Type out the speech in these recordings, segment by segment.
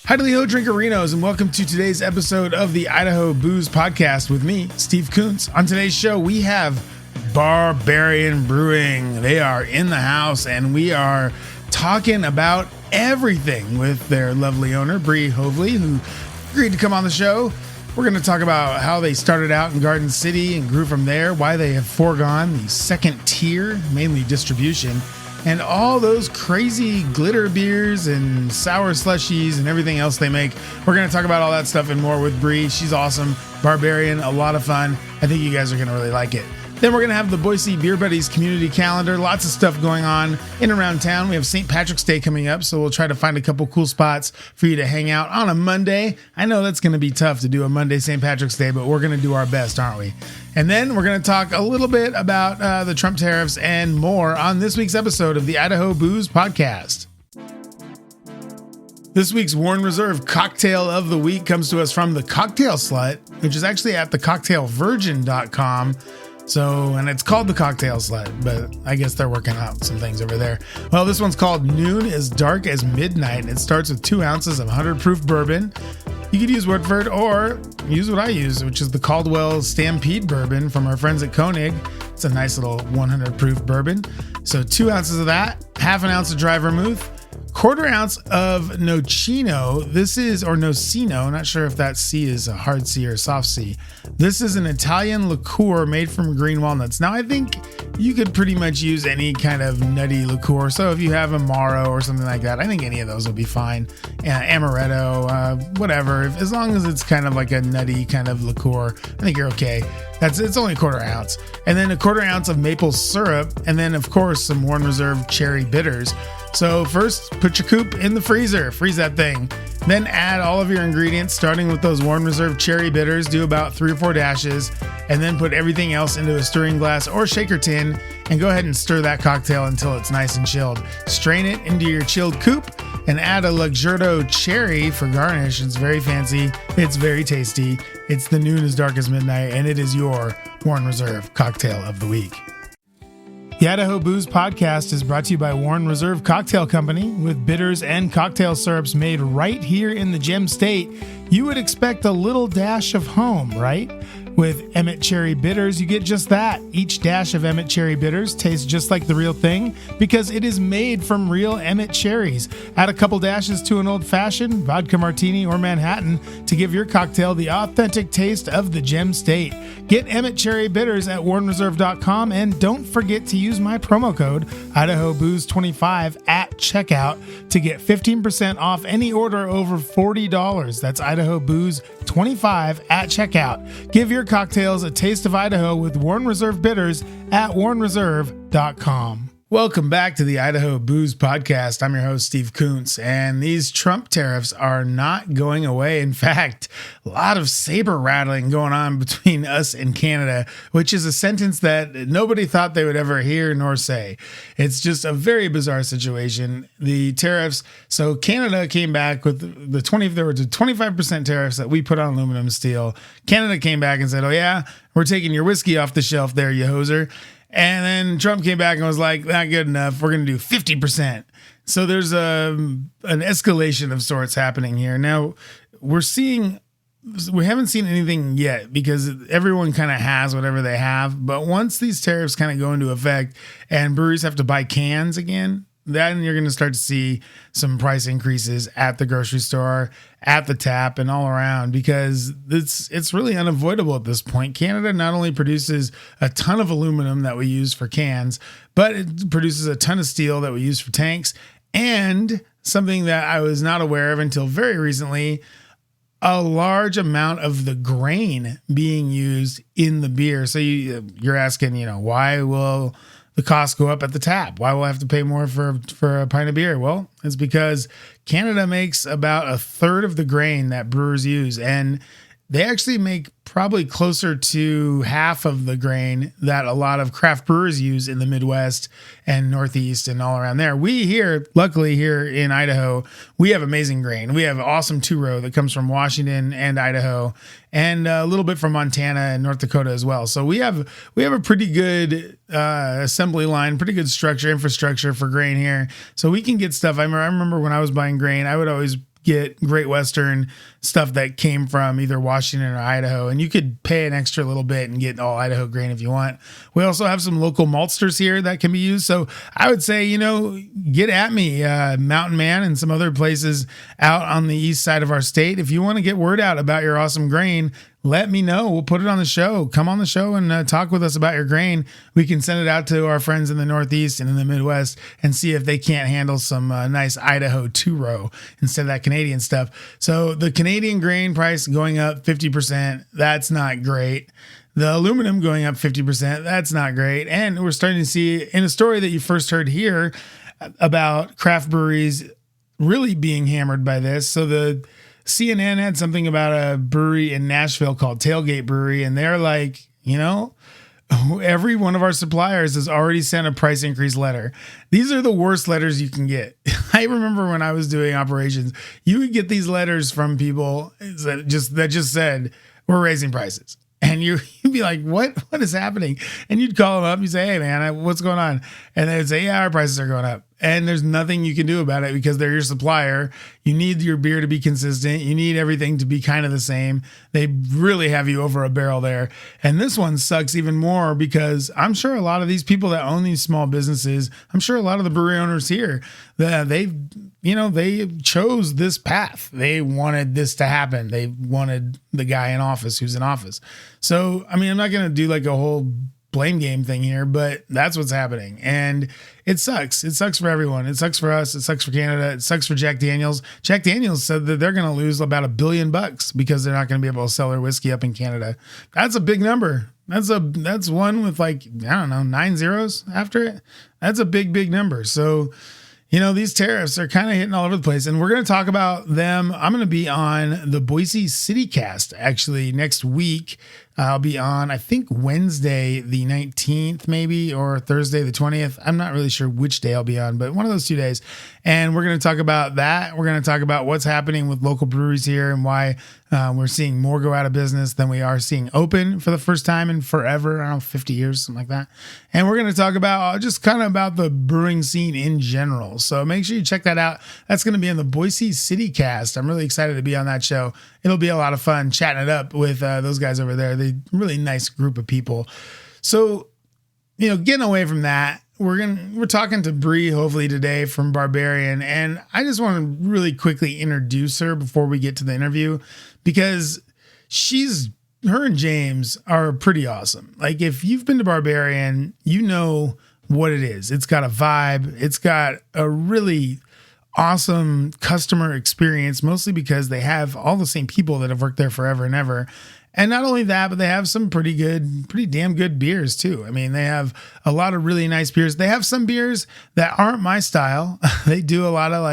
Hidely Ho Drinkerinos, and welcome to today's episode of the Idaho Booze Podcast with me, Steve Kuntz. On today's show, we have Barbarian Brewing. They are in the house, and we are talking about everything with their lovely owner, Bre Hovely, who agreed to come on the show. We're going to talk about how they started out in Garden City and grew from there, why they have foregone the second tier, mainly distribution, and all those crazy glitter beers and sour slushies and everything else they make. We're going to talk about all that stuff and more with Bre. She's awesome. Barbarian, a lot of fun. I think you guys are going to really like it. Then we're going to have the Boise Beer Buddies community calendar. Lots of stuff going on in and around town. We have St. Patrick's Day coming up, so we'll try to find a couple cool spots for you to hang out on a Monday. I know that's going to be tough to do a Monday St. Patrick's Day, but we're going to do our best, aren't we? And then we're going to talk a little bit about the Trump tariffs and more on this week's episode of the Idaho Booze Podcast. This week's Warren Reserve Cocktail of the Week comes to us from the Cocktail Slut, which is actually at thecocktailvirgin.com. So, and it's called the Cocktail Slut, but I guess they're working out some things over there. Well, this one's called Noon as Dark as Midnight. It starts with 2 ounces of 100 proof bourbon. You could use Woodford or use what I use, which is the Caldwell Stampede bourbon from our friends at Koenig. It's a nice little 100 proof bourbon. So 2 ounces of that, half an ounce of dry vermouth, quarter ounce of Nocino. This is, or Nocino, not sure if that C is a hard C or a soft C. This is an Italian liqueur made from green walnuts. Now, I think you could pretty much use any kind of nutty liqueur. So if you have Amaro or something like that, I think any of those will be fine. Amaretto, whatever. As long as it's kind of like a nutty kind of liqueur, I think you're okay. It's only a quarter ounce. And then a quarter ounce of maple syrup. And then, of course, some Warren Reserve cherry bitters. So first, put your coupe in the freezer. Freeze that thing. Then add all of your ingredients, starting with those Warren Reserve cherry bitters. Do about 3 or 4 dashes. And then put everything else into a stirring glass or shaker tin. And go ahead and stir that cocktail until it's nice and chilled. Strain it into your chilled coupe. And add a Luxurdo cherry for garnish. It's very fancy. It's very tasty. It's the Noon as Dark as Midnight. And it is your Warren Reserve Cocktail of the Week. The Idaho Booze Podcast is brought to you by Warren Reserve Cocktail Company. With bitters and cocktail syrups made right here in the Gem State, you would expect a little dash of home, right? With Emmett Cherry Bitters, you get just that. Each dash of Emmett Cherry Bitters tastes just like the real thing because it is made from real Emmett cherries. Add a couple dashes to an old-fashioned, vodka martini, or Manhattan to give your cocktail the authentic taste of the Gem State. Get Emmett Cherry Bitters at warrenreserve.com, and don't forget to use my promo code IdahoBooze25 at checkout to get 15% off any order over $40. That's IdahoBooze25 at checkout. Give your cocktails a taste of Idaho with Warren Reserve Bitters at warrenreserve.com. Welcome back to the Idaho Booze Podcast. I'm your host, Steve Kuntz, and these Trump tariffs are not going away. In fact, a lot of saber rattling going on between us and Canada, which is a sentence that nobody thought they would ever hear nor say. It's just a very bizarre situation. The tariffs, so Canada came back with there were 25% tariffs that we put on aluminum and steel. Canada came back and said, oh yeah, we're taking your whiskey off the shelf there, you hoser. And then Trump came back and was like, not good enough. We're going to do 50%. So there's an escalation of sorts happening here. Now, we haven't seen anything yet because everyone kind of has whatever they have. But once these tariffs kind of go into effect and breweries have to buy cans again, then you're going to start to see some price increases at the grocery store, at the tap, and all around because it's really unavoidable at this point. Canada not only produces a ton of aluminum that we use for cans, but it produces a ton of steel that we use for tanks, and something that I was not aware of until very recently, a large amount of the grain being used in the beer. So you're asking, why will the costs go up at the tap? Why will I have to pay more for a pint of beer? Well, it's because Canada makes about a third of the grain that brewers use, and they actually make probably closer to half of the grain that a lot of craft brewers use in the Midwest and Northeast and all around there. We here, luckily here in Idaho, we have amazing grain. We have awesome two-row that comes from Washington and Idaho, and a little bit from Montana and North Dakota as well. So we have a pretty good assembly line, pretty good infrastructure for grain here. So we can get stuff. I remember when I was buying grain, I would always get Great Western stuff that came from either Washington or Idaho, and you could pay an extra little bit and get all Idaho grain if you want. We also have some local maltsters here that can be used. So I would say, get at me, Mountain Man and some other places out on the east side of our state. If you want to get word out about your awesome grain, let me know. We'll put it on the show. Come on the show and talk with us about your grain. We can send it out to our friends in the Northeast and in the Midwest and see if they can't handle some nice Idaho 2-row instead of that Canadian stuff. So the Canadian grain price going up 50%, that's not great. The aluminum going up 50%, that's not great. And we're starting to see in a story that you first heard here about craft breweries really being hammered by this. So the CNN had something about a brewery in Nashville called Tailgate Brewery, and they're like, every one of our suppliers has already sent a price increase letter. These are the worst letters you can get. I remember when I was doing operations, you would get these letters from people that just said, we're raising prices. And you'd be like, what is happening? And you'd call them up. You say, hey, man, what's going on? And they'd say, yeah, our prices are going up. And there's nothing you can do about it because they're your supplier. You need your beer to be consistent. You need everything to be kind of the same. They really have you over a barrel there. And this one sucks even more because I'm sure a lot of these people that own these small businesses, I'm sure a lot of the brewery owners here, they chose this path. They wanted this to happen. They wanted the guy in office who's in office. So, I'm not going to do like a whole blame game thing here, but that's what's happening. And it sucks. It sucks for everyone. It sucks for us. It sucks for Canada. It sucks for Jack Daniels. Jack Daniels said that they're going to lose about $1 billion because they're not going to be able to sell their whiskey up in Canada. That's a big number. That's one with 9 zeros after it. That's a big number. So, these tariffs are kind of hitting all over the place, and we're going to talk about them. I'm going to be on the Boise CityCast actually next week. I'll be on, I think, Wednesday the 19th, maybe, or Thursday the 20th. I'm not really sure which day I'll be on, but one of those 2 days. And we're going to talk about that. We're going to talk about what's happening with local breweries here and why we're seeing more go out of business than we are seeing open for the first time in forever. I don't know, 50 years, something like that. And we're going to talk about just kind of about the brewing scene in general. So make sure you check that out. That's going to be in the Boise CityCast. I'm really excited to be on that show. It'll be a lot of fun chatting it up with those guys over there. They're a really nice group of people. So, getting away from that, we're talking to Bre Hovely today from Barbarian, and I just want to really quickly introduce her before we get to the interview because her and James are pretty awesome. Like if you've been to Barbarian, you know what it is. It's got a vibe. It's got a really awesome customer experience, mostly because they have all the same people that have worked there forever and ever. And not only that, but they have some pretty damn good beers too. They have a lot of really nice beers. They have some beers that aren't my style. They do a lot of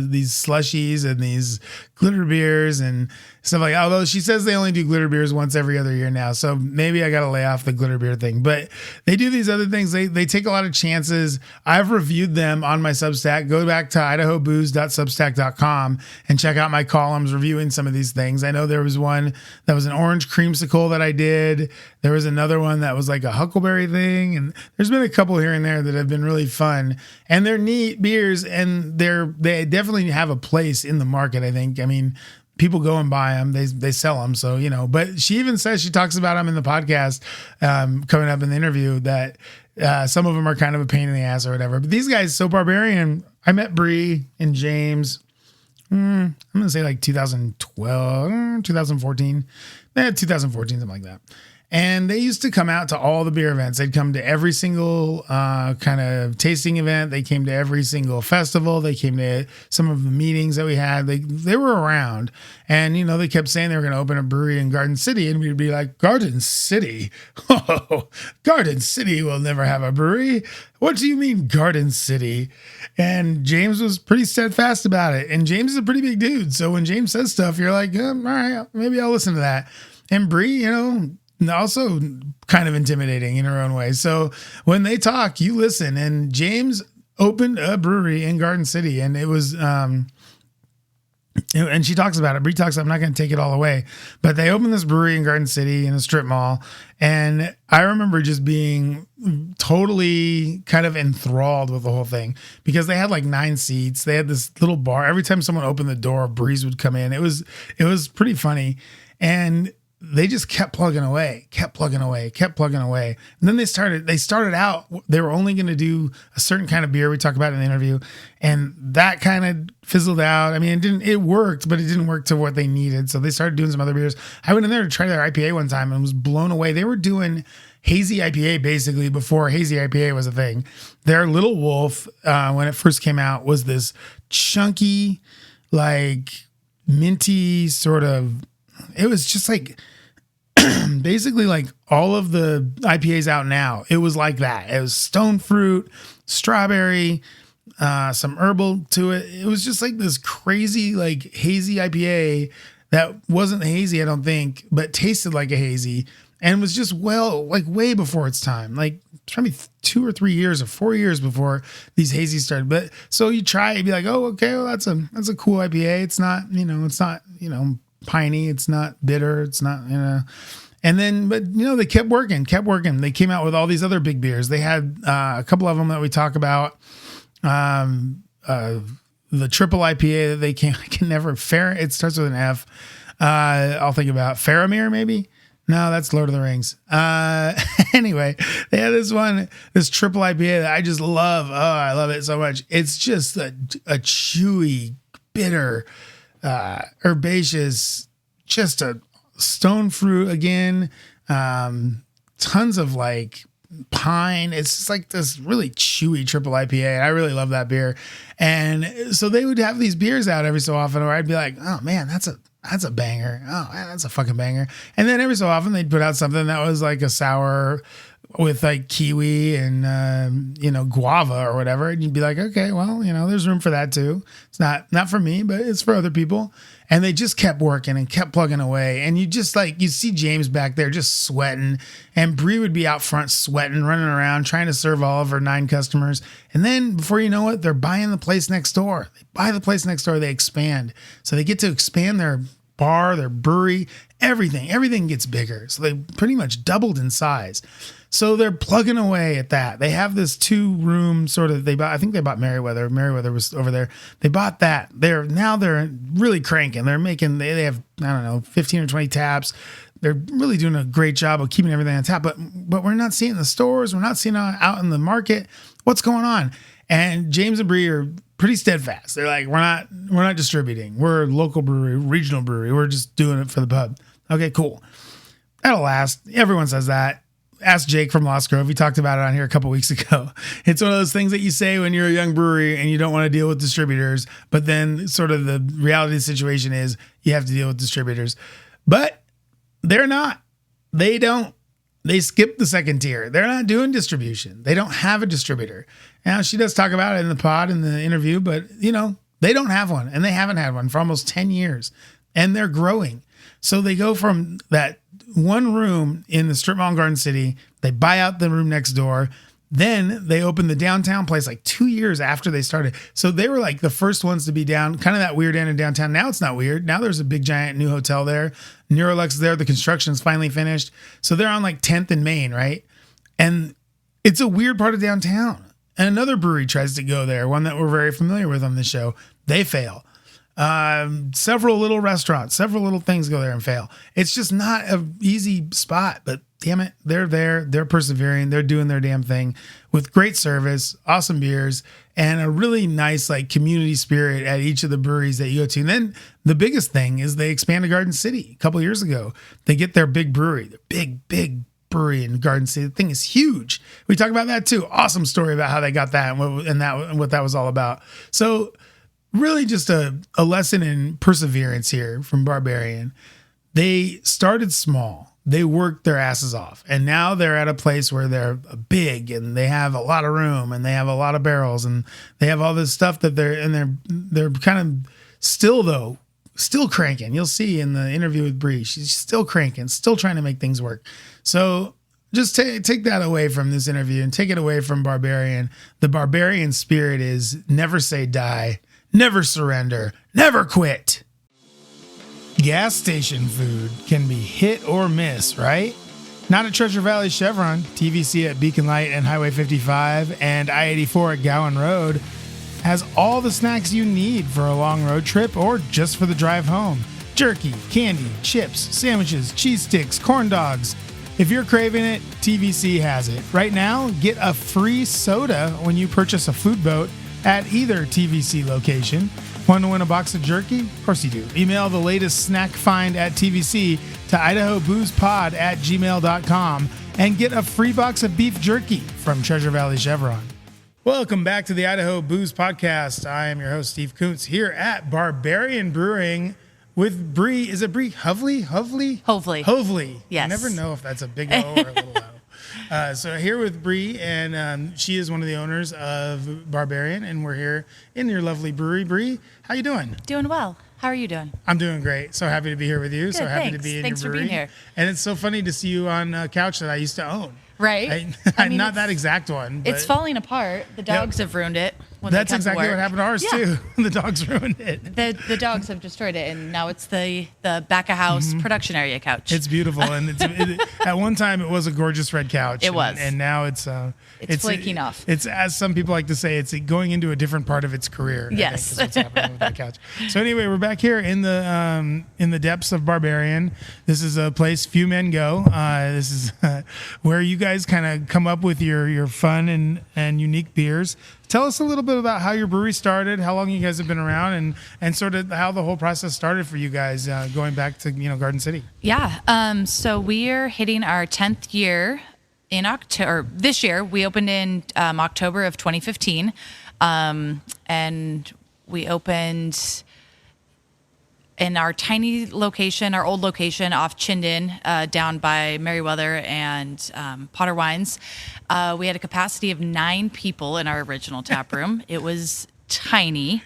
these slushies and these glitter beers and stuff like that. Although she says they only do glitter beers once every other year now. So maybe I got to lay off the glitter beer thing, but they do these other things. They take a lot of chances. I've reviewed them on my Substack. Go back to idahobooze.substack.com and check out my columns reviewing some of these things. I know there was one that was an orange creamsicle that I did. There was another one that was like a huckleberry thing. And there's been a couple here and there that have been really fun and they're neat beers and they definitely have a place in the market. I think, people go and buy them. They sell them. So, but she even says, she talks about them in the podcast coming up in the interview that some of them are kind of a pain in the ass or whatever. But these guys, so Barbarian, I met Bre and James, I'm going to say like 2012, 2014, 2014, something like that. And they used to come out to all the beer events. They'd come to every single kind of tasting event. They came to every single festival. They came to some of the meetings that we had. They were around. And, they kept saying they were going to open a brewery in Garden City. And we'd be like, Garden City? Oh, Garden City will never have a brewery. What do you mean Garden City? And James was pretty steadfast about it. And James is a pretty big dude. So when James says stuff, you're like, all right, maybe I'll listen to that. And Bre, also kind of intimidating in her own way. So when they talk, you listen. And James opened a brewery in Garden City, and it was And she talks about it. Bre talks, I'm not going to take it all away, but they opened this brewery in Garden City in a strip mall. And I remember just being totally kind of enthralled with the whole thing because they had like 9 seats. They had this little bar. Every time someone opened the door, a breeze would come in. It was pretty funny. And they just kept plugging away. And then they started out, they were only going to do a certain kind of beer we talk about in the interview. And that kind of fizzled out. I mean, it worked, but it didn't work to what they needed. So they started doing some other beers. I went in there to try their IPA one time and was blown away. They were doing hazy IPA basically before hazy IPA was a thing. Their Little Wolf, when it first came out, was this chunky, like minty sort of, it was just like, basically like all of the IPAs out now, it was like that. It was stone fruit, strawberry, some herbal to it. It was just like this crazy, like hazy IPA that wasn't hazy, I don't think, but tasted like a hazy and was just like way before its time, like probably 2 or 3 years or 4 years before these hazies started. But so you try and be like, oh, okay, well, that's a cool IPA. It's not, piney. It's not bitter. It's not, and then, but they kept working. They came out with all these other big beers. They had a couple of them that we talk about. The triple IPA that they came, I can never, it starts with an F. I'll think about Faramir maybe. No, that's Lord of the Rings. Anyway, they had this triple IPA that I just love. Oh, I love it so much. It's just a chewy, bitter, herbaceous, just a stone fruit again, tons of like pine. It's just like this really chewy triple IPA. I really love that beer. And so they would have these beers out every so often, or I'd be like, oh man, that's a banger. Oh man, that's a fucking banger. And then every so often they'd put out something that was like a sour with like kiwi and, guava or whatever. And you'd be like, okay, well, there's room for that too. It's not for me, but it's for other people. And they just kept working and kept plugging away. And you see James back there just sweating, and Bre would be out front sweating, running around, trying to serve all of her 9 customers. And then before you know it, they're buying the place next door. They buy the place next door. They expand. So they get to expand their bar, their brewery, everything gets bigger. So they pretty much doubled in size. So they're plugging away at that. They have this 2-room sort of, I think they bought Merriweather. Merriweather was over there. They bought that. They're really cranking. They're making, they have, 15 or 20 taps. They're really doing a great job of keeping everything on tap, but we're not seeing it in the stores. We're not seeing it out in the market. What's going on? And James and Bre are pretty steadfast. They're like, we're not distributing. We're a local brewery, regional brewery. We're just doing it for the pub. Okay, cool. That'll last. Everyone says that. Ask Jake from Lost Grove. We talked about it on here a couple weeks ago. It's one of those things that you say when you're a young brewery and you don't want to deal with distributors, but then sort of the reality of the situation is you have to deal with distributors. But they're not. They don't. They skip the second tier. They're not doing distribution. They don't have a distributor. Now, she does talk about it in the pod, in the interview, but, they don't have one, and they haven't had one for almost 10 years, and they're growing. So they go from that one room in the strip mall in Garden City. They buy out the room next door. Then they opened the downtown place like 2 years after they started. So they were like the first ones to be down, kind of that weird end of downtown. Now it's not weird. Now there's a big giant new hotel there. Neurolux is there. The construction's finally finished. So they're on like 10th and Main, right? And it's a weird part of downtown. And another brewery tries to go there, one that we're very familiar with on the show. They fail. Several little restaurants, several little things go there and fail. It's just not an easy spot, but damn it, they're there, they're persevering, they're doing their damn thing with great service, awesome beers, and a really nice like community spirit at each of the breweries that you go to. And then the biggest thing is they expanded Garden City a couple of years ago. They get their big brewery, their big brewery in Garden City. The thing is huge. We talk about that too. Awesome story about how they got that and what that was all about. So really just a lesson in perseverance here from Barbarian. They started small. They worked their asses off. And now they're at a place where they're big and they have a lot of room and they have a lot of barrels and they have all this stuff that they're kind of still cranking. You'll see in the interview with Bre, she's still cranking, still trying to make things work. So just take that away from this interview and take it away from Barbarian. The Barbarian spirit is never say die, never surrender, never quit. Gas station food can be hit or miss, right? Not at Treasure Valley Chevron, TVC at Beacon Light and Highway 55, and I-84 at Gowan Road has all the snacks you need for a long road trip or just for the drive home. Jerky, candy, chips, sandwiches, cheese sticks, corn dogs. If you're craving it, TVC has it. Right now, get a free soda when you purchase a food boat at either TVC location. Want to win a box of jerky? Of course you do. Email the latest snack find at TVC to idahoboozepod@gmail.com and get a free box of beef jerky from Treasure Valley Chevron. Welcome back to the Idaho Booze Podcast. I am your host, Steve Kuntz, here at Barbarian Brewing with Bre. Is it Bre Hovely? Hovely. Yes. I never know if that's a big O or a little O. So here with Bre, and she is one of the owners of Barbarian, and we're here in your lovely brewery. Bre, how you doing? Doing well. How are you doing? I'm doing great. So happy to be here with you. Good, so happy thanks. to be in Thanks your for brewery. being here. And it's so funny to see you on a couch that I used to own. Right? I mean, not that exact one. But it's falling apart. The dogs have ruined it. When that's they come exactly to work. what happened to ours too. The dogs ruined it. The dogs have destroyed it, and now it's the back of house production area couch. It's beautiful, and at one time it was a gorgeous red couch. It was, and now it's flaking off. It's, as some people like to say, it's going into a different part of its career. Yes, I think is what's happening with that couch. So anyway, we're back here in the depths of Barbarian. This is a place few men go. This is where you guys kind of come up with your fun and unique beers. Tell us a little bit about how your brewery started, how long you guys have been around, and sort of how the whole process started for you guys going back to Garden City. Yeah. So we are hitting our 10th year in October. This year we opened in October of 2015, and we opened in our tiny location, our old location off Chinden, down by Meriwether and Potter Wines. We had a capacity of 9 people in our original tap room. It was tiny.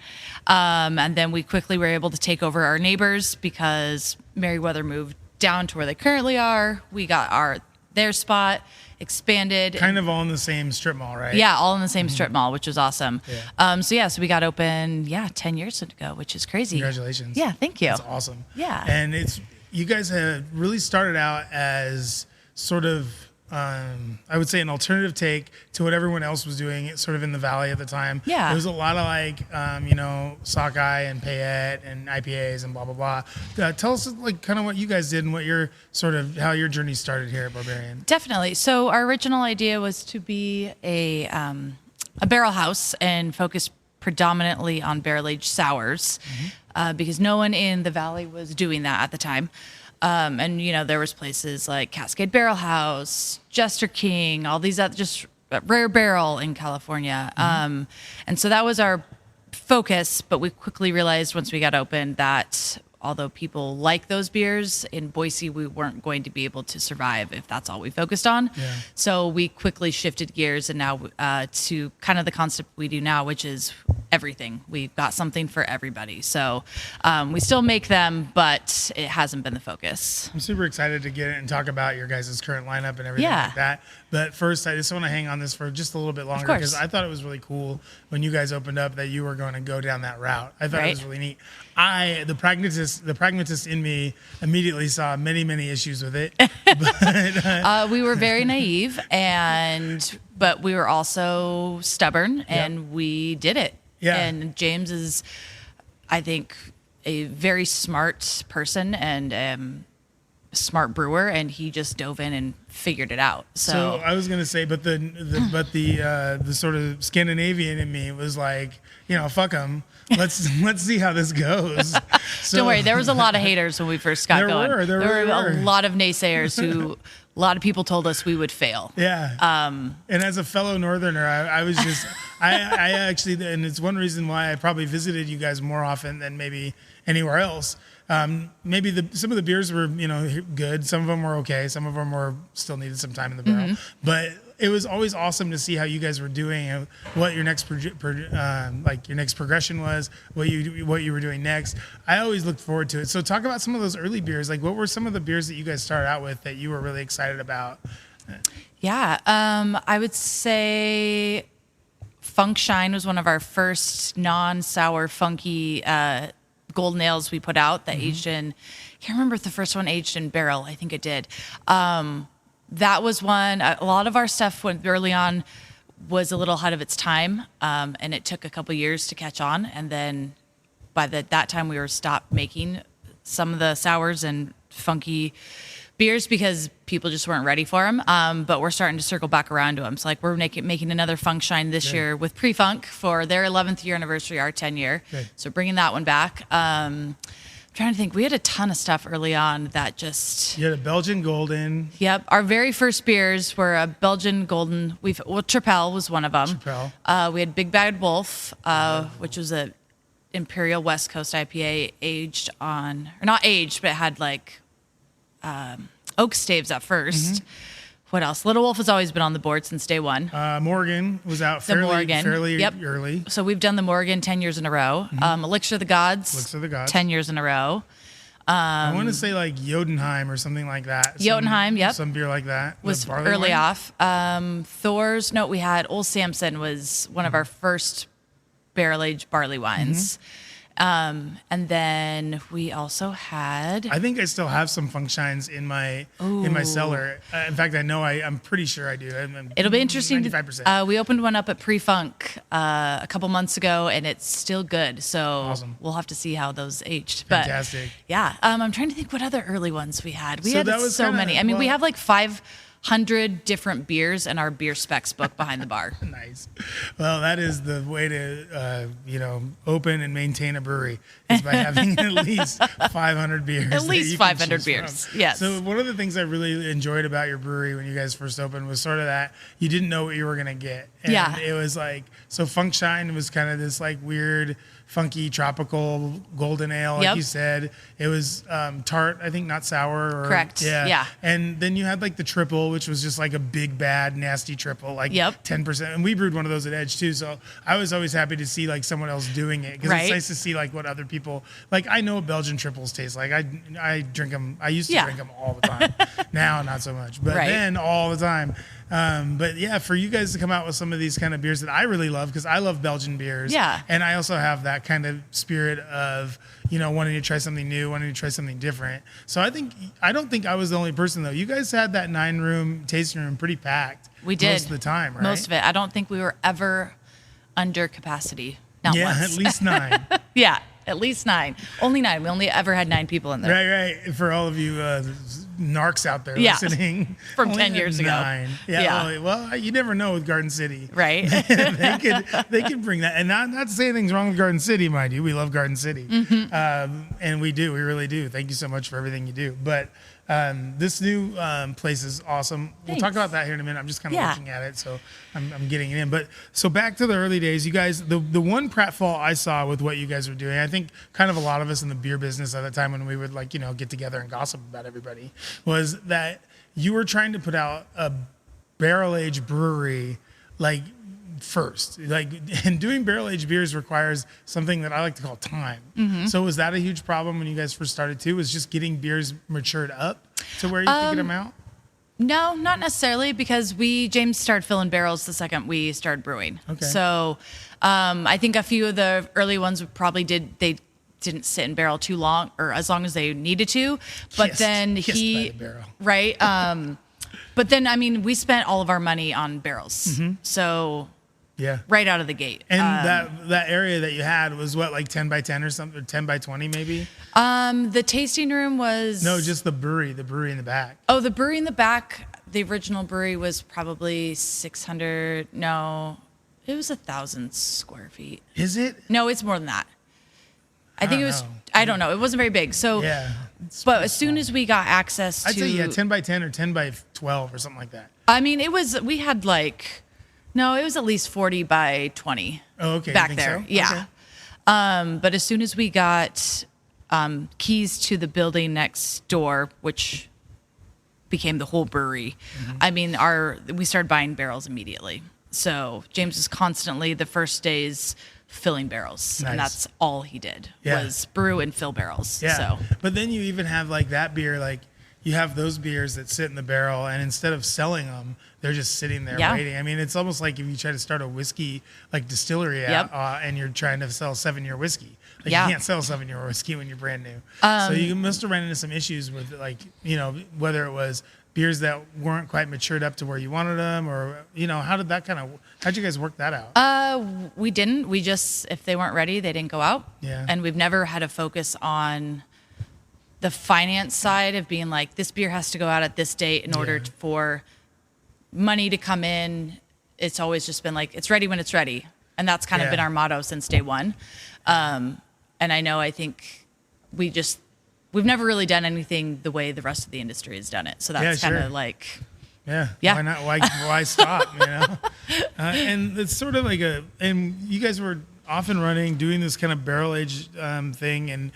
And then we quickly were able to take over our neighbors because Meriwether moved down to where they currently are. We got their spot expanded. Kind of all in the same strip mall, right? Yeah, all in the same strip mall, which was awesome. Yeah. So we got open, 10 years ago, which is crazy. Congratulations. Yeah, thank you. That's awesome. Yeah. And you guys have really started out as sort of, I would say, an alternative take to what everyone else was doing sort of in the valley at the time. Yeah. There was a lot of sockeye and payette and IPAs and blah, blah, blah. Tell us kind of what you guys did and what your how your journey started here at Barbarian. Definitely. So our original idea was to be a barrel house and focus predominantly on barrel-aged sours, because no one in the valley was doing that at the time. And there was places like Cascade Barrel House, Jester King, all these other, just Rare Barrel in California. And so that was our focus, but we quickly realized once we got open that although people like those beers, in Boise we weren't going to be able to survive if that's all we focused on. Yeah. So we quickly shifted gears and now to kind of the concept we do now, which is everything. We've got something for everybody. So we still make them, but it hasn't been the focus. I'm super excited to get it and talk about your guys' current lineup and everything like that. But first, I just want to hang on this for just a little bit longer because I thought it was really cool when you guys opened up that you were going to go down that route. I thought it was really neat. The pragmatist in me immediately saw many, many issues with it. But, we were very naive, but we were also stubborn, and we did it. Yeah. And James is, I think, a very smart person and smart brewer, and he just dove in and figured it out. So I was gonna say, but the sort of Scandinavian in me was like, fuck them. Let's see how this goes. So, don't worry, there was a lot of haters when we first got going. There were a lot of naysayers who. A lot of people told us we would fail. Yeah. And as a fellow Northerner, I was just, I actually, and it's one reason why I probably visited you guys more often than maybe anywhere else. Maybe some of the beers were, good. Some of them were okay. Some of them were still needed some time in the barrel. But it was always awesome to see how you guys were doing, what your next your next progression was, what you were doing next. I always looked forward to it. So talk about some of those early beers. Like, what were some of the beers that you guys started out with that you were really excited about? Yeah, I would say Funk Shine was one of our first non-sour funky golden ales we put out that aged in, I can't remember if the first one aged in barrel. I think it did. That was one. A lot of our stuff went early on was a little ahead of its time, and it took a couple years to catch on. And then by that time, we were stopped making some of the sours and funky beers because people just weren't ready for them. But we're starting to circle back around to them. So like we're making another Funk Shine this year with Pre-Funk for their 11th year anniversary, our 10 year. Good. So bringing that one back. Trying to think, we had a ton of stuff early on that just. You had a Belgian Golden. Yep, our very first beers were a Belgian Golden. Tripel was one of them. Tripel. We had Big Bad Wolf, which was a Imperial West Coast IPA aged on, or not aged, but it had like oak staves at first. What else? Little Wolf has always been on the board since day one. Morgan was out fairly Yep. early. So we've done the Morgan 10 years in a row. Elixir of the Gods. 10 years in a row. I want to say like Jotunheim or something like that. Jotunheim, yep. Some beer like that. Was barley early wine? off. Thor's, no, we had Old Samson was one of our first barrel-aged barley wines. And then we also had. I think I still have some Funk Shines in my cellar. In fact, I'm pretty sure I do. It'll be interesting. 95%. We opened one up at Pre-Funk a couple months ago, and it's still good. So Awesome. We'll have to see how those aged. Fantastic. But yeah, I'm trying to think what other early ones we had. We So had that was so kinda- many. I mean, we well- have like 500 different beers in our beer specs book behind the bar. Nice. Well, that is the way to, open and maintain a brewery is by having at least 500 beers. At that least you can 500 choose beers, from. yes. So one of the things I really enjoyed about your brewery when you guys first opened was sort of that you didn't know what you were going to get. And Yeah. it was like, so Funk Shine was kind of this like weird, funky, tropical golden ale, like Yep. you said. It was tart, I think, not sour. Or, Correct. Yeah. And then you had like the triple, which was just like a big, bad, nasty triple, like Yep. 10%. And we brewed one of those at Edge too. So I was always happy to see like someone else doing it because Right. it's nice to see like what other people, like I know what Belgian triples taste like. I drink them. I used to drink them all the time. Now, not so much, but Right. then all the time. But yeah, for you guys to come out with some of these kind of beers that I really love, because I love Belgian beers. Yeah. And I also have that kind of spirit of, wanting to try something new, wanting to try something different. So I don't think I was the only person though. You guys had that 9-room tasting room pretty packed. We did. Most of the time, right? Most of it. I don't think we were ever under capacity. Not Yeah, once. at least 9. Yeah, at least 9. Only 9. We only ever had 9 people in there. Right. For all of you narcs out there Yeah. listening. From only 10 years ago. 9. Yeah. Well, you never know with Garden City. Right. they could bring that. And not to say anything's wrong with Garden City, mind you. We love Garden City. And we do. We really do. Thank you so much for everything you do. But this new place is awesome. We'll talk Thanks. about that here in a minute. I'm just kind of Yeah. looking at it, so I'm getting it in. But so back to the early days, you guys, the one pratfall I saw with what you guys were doing, I think kind of a lot of us in the beer business at the time when we would get together and gossip about everybody, was that you were trying to put out a barrel-aged brewery like first, and doing barrel-aged beers requires something that I like to call time. So was that a huge problem when you guys first started too? Was just getting beers matured up to where you could get them out? No, not necessarily, because James started filling barrels the second we started brewing. Okay. So I think a few of the early ones probably didn't sit in barrel too long, or as long as they needed to. But then Kissed by the barrel. right. But then, I mean, we spent all of our money on barrels. So Yeah. right out of the gate. And that area that you had was what, like 10 by 10 or something, or 10 by 20 maybe? The tasting room was. No, just the brewery in the back. Oh, the brewery in the back, the original brewery was probably 600. No, it was 1,000 square feet. Is it? No, it's more than that. I think it was. know. I don't know. It wasn't very big. So, Yeah. but as soon as we got access to, I'd say, yeah, 10 by 10 or 10 by 12 or something like that. I mean, it was. We had like, no, it was at least 40 by 20. Oh, okay. You Back think there, so? yeah. Okay. But as soon as we got keys to the building next door, which became the whole brewery, I mean, we started buying barrels immediately. So James was constantly the first days filling barrels, Nice. and that's all he did Yeah. was brew and fill barrels. Yeah. So But then you even have like that beer, like, you have those beers that sit in the barrel, and instead of selling them, they're just sitting there waiting. I mean, it's almost like if you try to start a whiskey like distillery out, and you're trying to sell 7-year whiskey. Like you can't sell 7-year whiskey when you're brand new. So you must have run into some issues with, like, you know, whether it was beers that weren't quite matured up to where you wanted them, or, you know, how'd you guys work that out? We didn't. We just, if they weren't ready, they didn't go out. Yeah. And we've never had a focus on the finance side of being like, this beer has to go out at this date in order for money to come in. It's always just been like, it's ready when it's ready. And that's kind of been our motto since day one. And I think we've never really done anything the way the rest of the industry has done it. So that's kind of like, why not? Why stop? You know? And it's sort of like and you guys were off and running, doing this kind of barrel age thing. And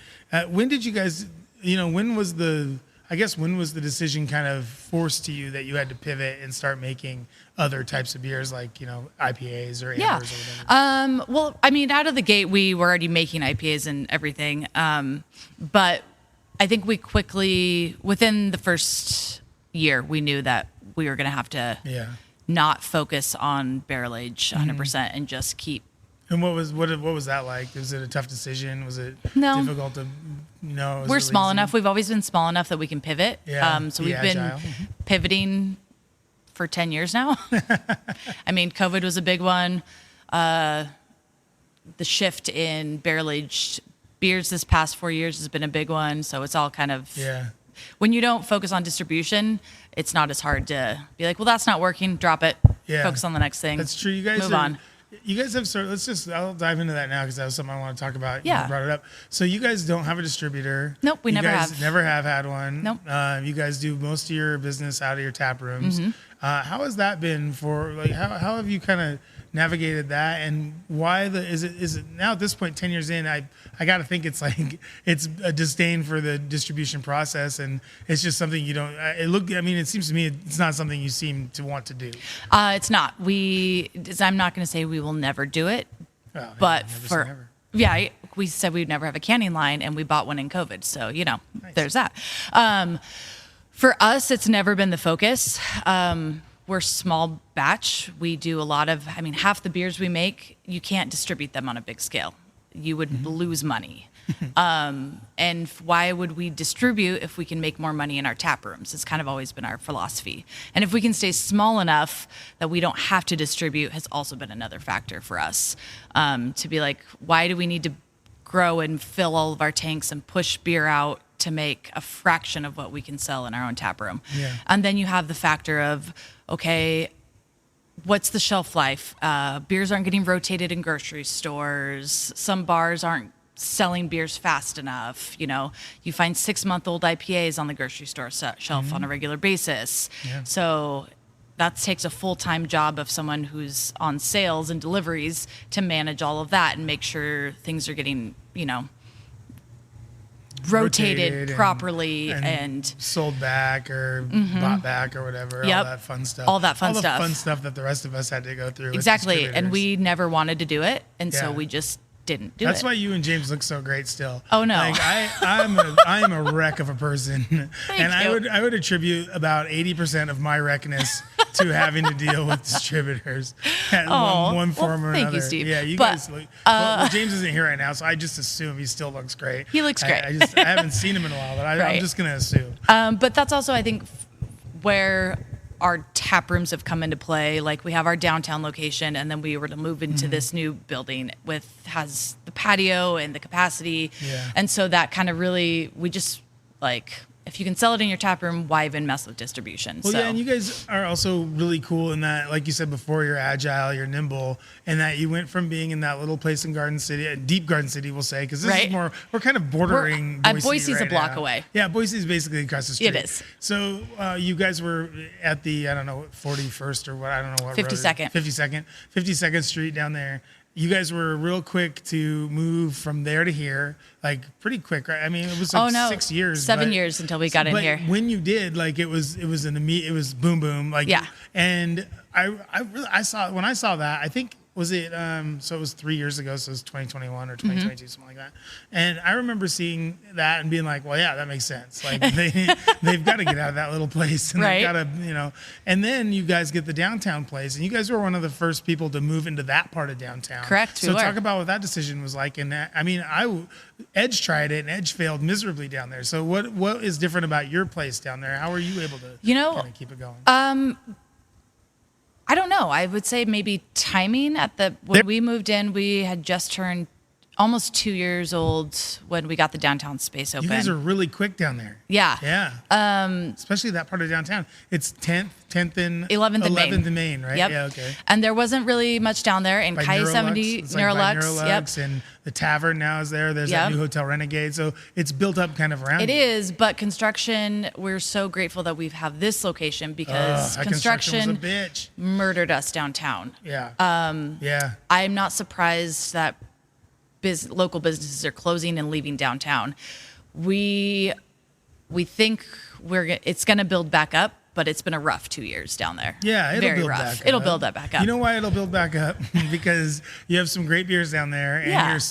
when did you guys, you know, when was the decision kind of forced to you that you had to pivot and start making other types of beers, like, you know, IPAs or ambers or whatever? Well, I mean, out of the gate, we were already making IPAs and everything. But I think we quickly, within the first year, we knew that we were going to have to not focus on barrel age 100% and just keep. And what was that like? Was it a tough decision? Was it difficult to? No, we're small enough. We've always been small enough that we can pivot. So we've been pivoting for 10 years now. I mean, COVID was a big one. The shift in barrel aged beers this past 4 years has been a big one. So it's all kind of when you don't focus on distribution, it's not as hard to be like, well, that's not working. Drop it. Focus on the next thing. That's true. You guys move on. You guys have I'll dive into that now because that was something I want to talk about. You brought it up. So you guys don't have a distributor. Nope, we never never have had one. Nope. You guys do most of your business out of your tap rooms. How has that been for, like, how have you kind of navigated that, and why is it now at this point, 10 years in, I got to think it's like, it's a disdain for the distribution process, and it's just something you don't, it seems to me it's not something you seem to want to do. It's not. I'm not going to say we will never do it, but we said we'd never have a canning line, and we bought one in COVID. So, you know, there's that. For us, it's never been the focus. We're small batch. We do a lot of, half the beers we make, you can't distribute them on a big scale. You would lose money. And why would we distribute if we can make more money in our tap rooms? It's kind of always been our philosophy. And if we can stay small enough that we don't have to distribute has also been another factor for us. To be like, why do we need to grow and fill all of our tanks and push beer out to make a fraction of what we can sell in our own tap room? And then you have the factor of, okay, what's the shelf life? Beers aren't getting rotated in grocery stores. Some bars aren't selling beers fast enough. You know, you find 6-month-old IPAs on the grocery store shelf on a regular basis. So that takes a full-time job of someone who's on sales and deliveries to manage all of that and make sure things are getting, rotated properly and sold back or bought back or whatever. All that fun stuff. All that fun stuff. All the fun stuff that the rest of us had to go through. Exactly. And we never wanted to do it. And so we just didn't do That's it. why you and James look so great still. Oh, no. Like I'm a wreck of a person. Thank you. I would attribute about 80% of my wreckness to having to deal with distributors in one form or another. Thank you, Steve. Yeah, you guys look. James isn't here right now, so I just assume he still looks great. He looks great. I haven't seen him in a while, but I'm just going to assume. But that's also, I think, where our tap rooms have come into play. Like, we have our downtown location, and then we were to move into this new building has the patio and the capacity. And so that kind of really, we just like, if you can sell it in your tap room, why even mess with distribution? Well, and you guys are also really cool in that, like you said before, you're agile, you're nimble, and that you went from being in that little place in Garden City, a deep Garden City, we'll say, because this is more, we're kind of bordering Boise. Boise's right a block now. away. Yeah, Boise's basically across the street. It is. So you guys were at the, 41st or what, I don't know what 52nd. 52nd Street down there. You guys were real quick to move from there to here, like pretty quick, right? It was like 6 years. 7 years until we got in here. When you did, like it was boom boom, like. Yeah. And I saw that, I think was it, so it was 3 years ago, so it was 2021 or 2022, something like that. And I remember seeing that and being like, well, yeah, that makes sense. Like they've got to get out of that little place and they've got to, and then you guys get the downtown place, and you guys were one of the first people to move into that part of downtown. Correct. So talk about what that decision was like. And I mean, Edge tried it and Edge failed miserably down there. So what is different about your place down there? How are you able to kind of keep it going? I don't know. I would say maybe timing when we moved in, we had just turned almost 2 years old when we got the downtown space open. You guys are really quick down there. Yeah. Yeah. Especially that part of downtown. It's 10th and 11th in Main, right? Yep. Yeah, okay. And there wasn't really much down there. And Kai 70, Neurolux. Yep. And the tavern now is there. There's that new Hotel Renegade. So it's built up kind of around it. It is, but construction, we're so grateful that we have this location because construction was a bitch. Murdered us downtown. Yeah. I'm not surprised that local businesses are closing and leaving downtown. We think it's going to build back up, but it's been a rough 2 years down there. Yeah, it'll build back up. It'll build that back up. You know why it'll build back up? Because you have some great beers down there. And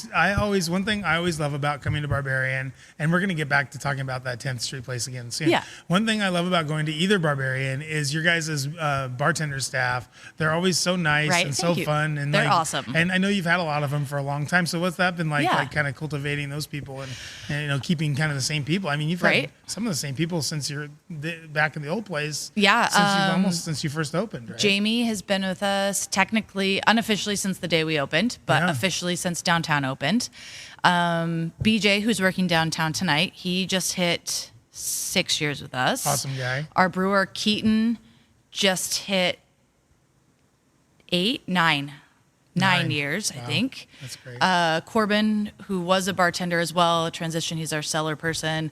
one thing I always love about coming to Barbarian, and we're going to get back to talking about that 10th Street place again soon. Yeah. One thing I love about going to either Barbarian is your guys' bartender staff. They're always so nice and so fun. And they're awesome. And I know you've had a lot of them for a long time. So what's that been like kind of cultivating those people and keeping kind of the same people? I mean, you've had some of the same people since you're back in the old place. Yeah. Since you first opened, right? Jamie has been with us technically, unofficially since the day we opened, but officially since downtown opened. BJ, who's working downtown tonight, he just hit 6 years with us. Awesome guy. Our brewer, Keaton, just hit 9 years, I think. That's great. Corbin, who was a bartender as well, transition, he's our cellar person.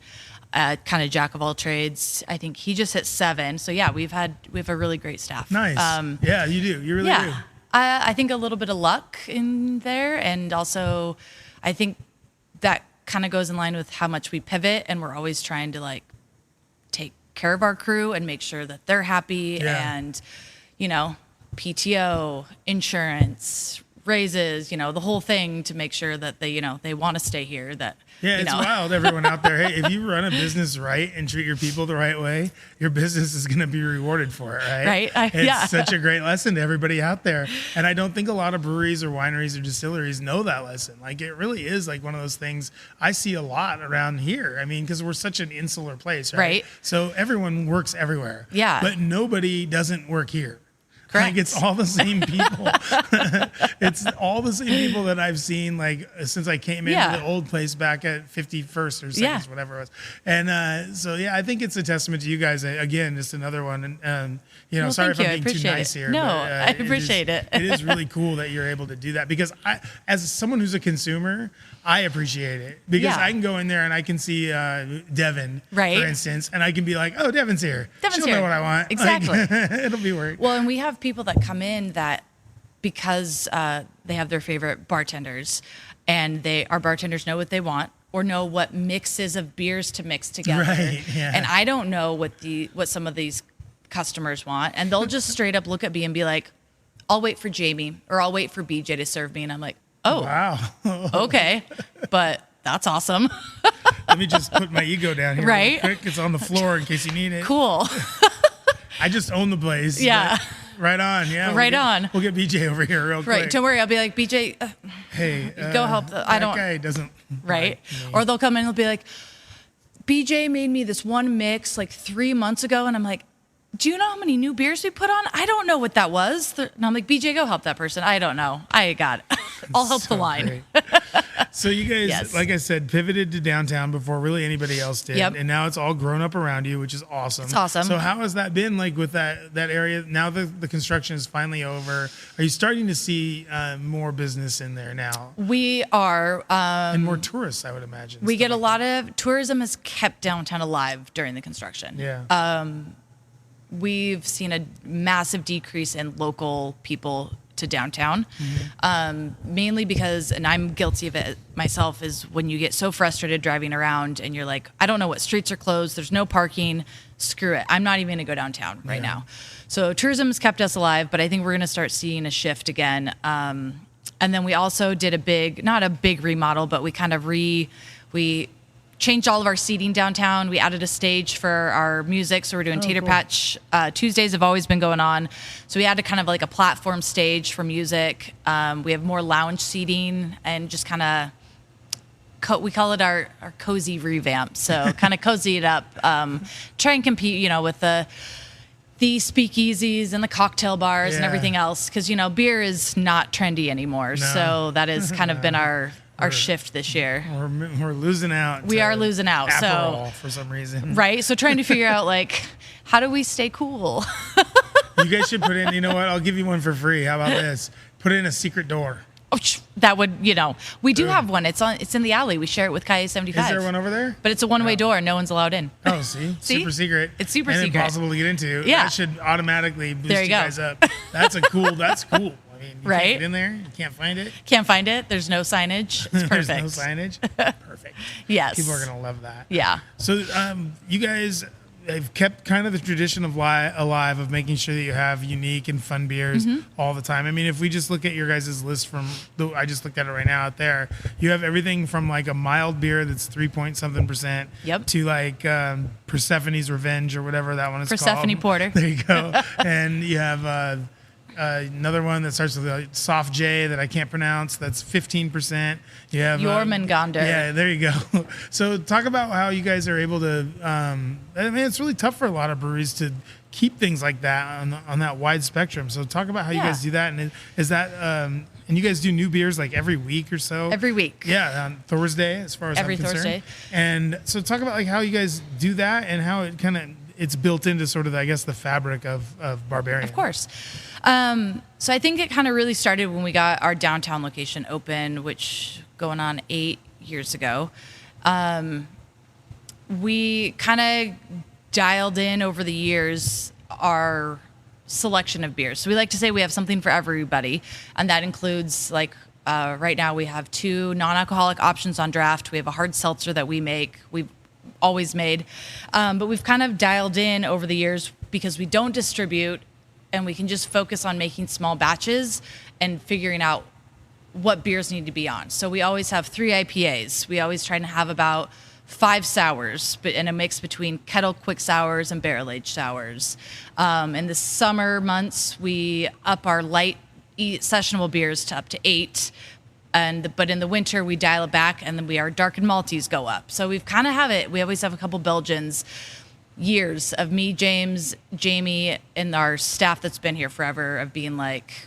Kind of jack of all trades. I think he just hit 7. So yeah, we have a really great staff. Nice. Yeah, you do. You really do. I think a little bit of luck in there, and also I think that kind of goes in line with how much we pivot, and we're always trying to take care of our crew and make sure that they're happy, and PTO, insurance, raises, the whole thing to make sure that they want to stay here. It's wild, everyone out there. Hey, if you run a business right and treat your people the right way, your business is going to be rewarded for it, right? Right. It's such a great lesson to everybody out there. And I don't think a lot of breweries or wineries or distilleries know that lesson. It really is one of those things I see a lot around here. I mean, because we're such an insular place, right? So everyone works everywhere. Yeah. But nobody doesn't work here. Correct. It's all the same people. It's all the same people that I've seen since I came into the old place back at 51st or 2nd, whatever it was. And I think it's a testament to you guys. Again, just another one. And sorry if I'm being too nice here. No, but, I appreciate it. It is really cool that you're able to do that because as someone who's a consumer, I appreciate it because I can go in there and I can see Devin, for instance, and I can be like, oh, Devin's here. She'll know what I want. Exactly. It'll be work. Well, and we have people that come in that because they have their favorite bartenders and our bartenders know what they want or know what mixes of beers to mix together. Right, yeah. And I don't know what some of these customers want. And they'll just straight up look at me and be like, I'll wait for Jamie or I'll wait for BJ to serve me. And I'm like, oh, wow. Okay. But that's awesome. Let me just put my ego down here real quick. It's on the floor in case you need it. Cool. I just own the place. Yeah. Right on. Yeah. We'll get BJ over here real quick. Right. Don't worry. I'll be like, BJ, hey, go help. I don't. That guy doesn't. Right. Or they'll come in and they'll be like, BJ made me this one mix 3 months ago. And I'm like, do you know how many new beers we put on? I don't know what that was. And I'm like, BJ, go help that person. I don't know. I got it. I'll help the line. So you guys, like I said, pivoted to downtown before really anybody else did. Yep. And now it's all grown up around you, which is awesome. It's awesome. So how has that been with that area? Now the construction is finally over. Are you starting to see more business in there now? We are. And more tourists, I would imagine. We get a lot of tourism has kept downtown alive during the construction. Yeah. We've seen a massive decrease in local people to downtown. Mainly because, and I'm guilty of it myself, is when you get so frustrated driving around and you're like, I don't know what streets are closed. There's no parking. Screw it. I'm not even going to go downtown right now. So tourism has kept us alive, but I think we're going to start seeing a shift again. And then we also did not a big remodel, but we kind of we changed all of our seating downtown. We added a stage for our music. So we're doing Tater Patch. Tuesdays have always been going on. So we added kind of like a platform stage for music. We have more lounge seating and just kind of, we call it our cozy revamp. So kind of cozy it up. Try and compete, with the speakeasies and the cocktail bars and everything else. Because, beer is not trendy anymore. No. So that has kind of been our shift this year. We're losing out. We are losing out. Aperol for some reason. Right. So trying to figure out how do we stay cool? You guys should put in, you know what? I'll give you one for free. How about this? Put in a secret door. Oh, that would, we do have one. It's in the alley. We share it with Kai 75. Is there one over there? But it's a one-way door. No one's allowed in. Oh, see? Super secret. It's super and secret. Impossible to get into. Yeah. That should automatically boost there you go. Guys up. That's cool. I mean, you right? Can't get in there. You can't find it. Can't find it. There's no signage. It's perfect. There's no signage. Perfect. Yes. People are going to love that. Yeah. So you guys have kept kind of the tradition of alive of making sure that you have unique and fun beers all the time. I mean, if we just look at your guys' list I just looked at it right now out there, you have everything from like a mild beer that's 3-point-something% to like Persephone's Revenge or whatever that one is called. Persephone Porter. There you go. And you have another one that starts with a soft J that I can't pronounce. That's 15%. You have Jormungandr. Yeah, there you go. So talk about how you guys are able to. I mean, it's really tough for a lot of breweries to keep things like that on that wide spectrum. So talk about how you guys do that, and is that and you guys do new beers like every week or so? Every week. Yeah, on Thursday, as far as every I'm concerned. Thursday. And so talk about like how you guys do that and how it kind of it's built into sort of the fabric of Barbarian. Of course. So I think it kind of really started when we got our downtown location open, which going on 8 years ago. We kind of dialed in over the years our selection of beers. So we like to say we have something for everybody, and that includes right now we have 2 non-alcoholic options on draft. We have a hard seltzer that we've always made, but we've kind of dialed in over the years because we don't distribute and we can just focus on making small batches and figuring out what beers need to be on. So we always have 3 IPAs. We always try to have about 5 sours, but in a mix between kettle quick sours and barrel-aged sours. In the summer months, we up our light sessionable beers to up to 8. But in the winter, we dial it back, and then our dark and malties go up. So we've kind of have it. We always have a couple Belgians. Years of me, James, Jamie, and our staff that's been here forever of being like,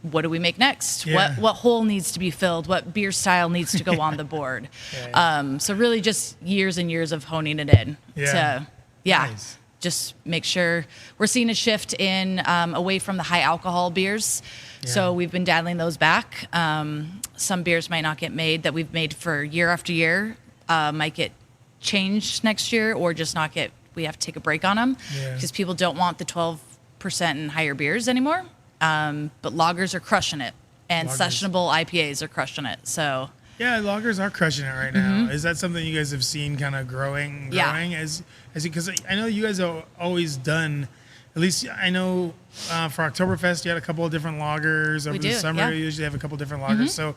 what do we make next? Yeah. What hole needs to be filled? What beer style needs to go on the board? So really just years and years of honing it in to Nice. just make sure we're seeing a shift in away from the high alcohol beers. Yeah. So we've been dialing those back. Some beers might not get made that we've made for year after year, might get changed next year or just not get, we have to take a break on them because people don't want the 12% and higher beers anymore. But lagers are crushing it, and sessionable IPAs are crushing it. So yeah, lagers are crushing it right now. Is that something you guys have seen kind of growing as because I know you guys have always done. At least I know for Oktoberfest you had a couple of different lagers over the summer. You usually have a couple of different lagers. So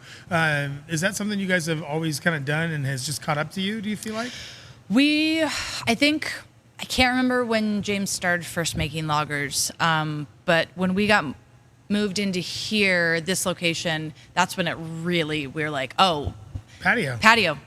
is that something you guys have always kind of done and has just caught up to you? Do you feel like? I can't remember when James started first making lagers, but when we got moved into here, this location, that's when we were like, oh, patio.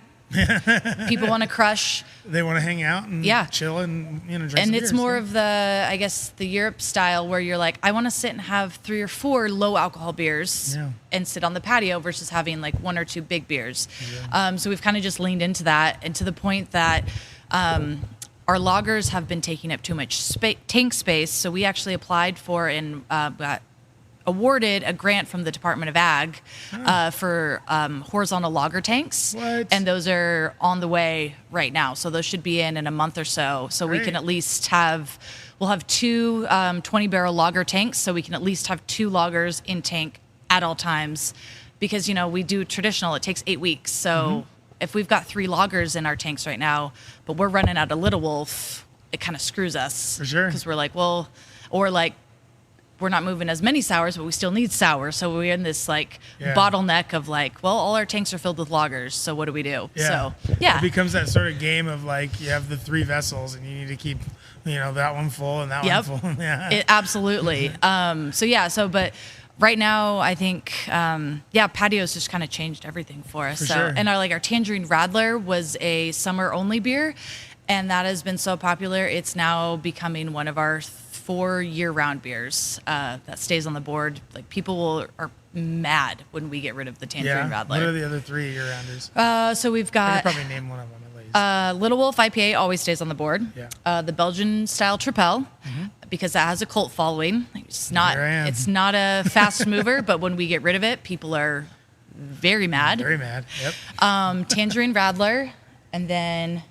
People want to crush. They want to hang out and chill and drink some And it's beers, more of the Europe style where you're like, I want to sit and have 3 or 4 low alcohol beers and sit on the patio versus having like 1 or 2 big beers. Yeah. So we've kind of just leaned into that, and to the point that our lagers have been taking up too much tank space. So we actually applied for and got awarded a grant from the Department of Ag for horizontal lager tanks. What? And those are on the way right now. So those should be in a month or so. So we Great. can at least we'll have two 20-barrel lager tanks. So we can at least have 2 lagers in tank at all times. Because, we do traditional, it takes 8 weeks. So if we've got 3 lagers in our tanks right now, but we're running out of Little Wolf, it kind of screws us. For sure. Because we're like, well, or like, we're not moving as many sours, but we still need sours. So we're in this bottleneck of all our tanks are filled with lagers. So what do we do? Yeah. So, yeah. It becomes that sort of game of you have the 3 vessels and you need to keep, that one full and that one full. Yeah. Absolutely. But right now, I think, Patio's just kind of changed everything for us. For sure. And our Tangerine Radler was a summer only beer, and that has been so popular. It's now becoming one of our 4 year-round beers that stays on the board. People are mad when we get rid of the Tangerine Radler. What are the other 3 year-rounders? So we've I got could probably name one of them at least. Little Wolf IPA always stays on the board. Yeah. The Belgian style Tripel, because that has a cult following. It's not a fast mover, but when we get rid of it, people are very mad. Very mad. Yep. Tangerine Radler, and then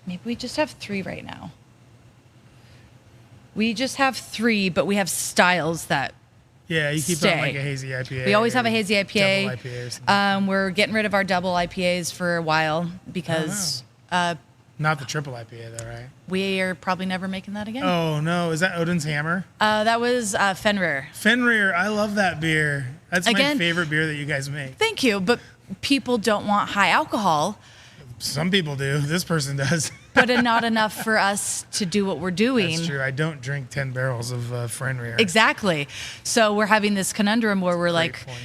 maybe we just have 3 right now. We just have 3, but we have styles that Yeah, you keep stay. on a hazy IPA. We always have a hazy Double IPA. IPA or something. We're getting rid of our double IPAs for a while because Not the triple IPA though, right? we are probably never making that again. Oh no, is that Odin's Hammer? That was Fenrir. Fenrir, I love that beer. That's my Again- favorite beer that you guys make. Thank you, but people don't want high alcohol, Some people do. This person does. but not enough for us to do what we're doing. That's true. I don't drink 10 barrels of Fenrir. Exactly. So we're having this conundrum where we're Great like, point.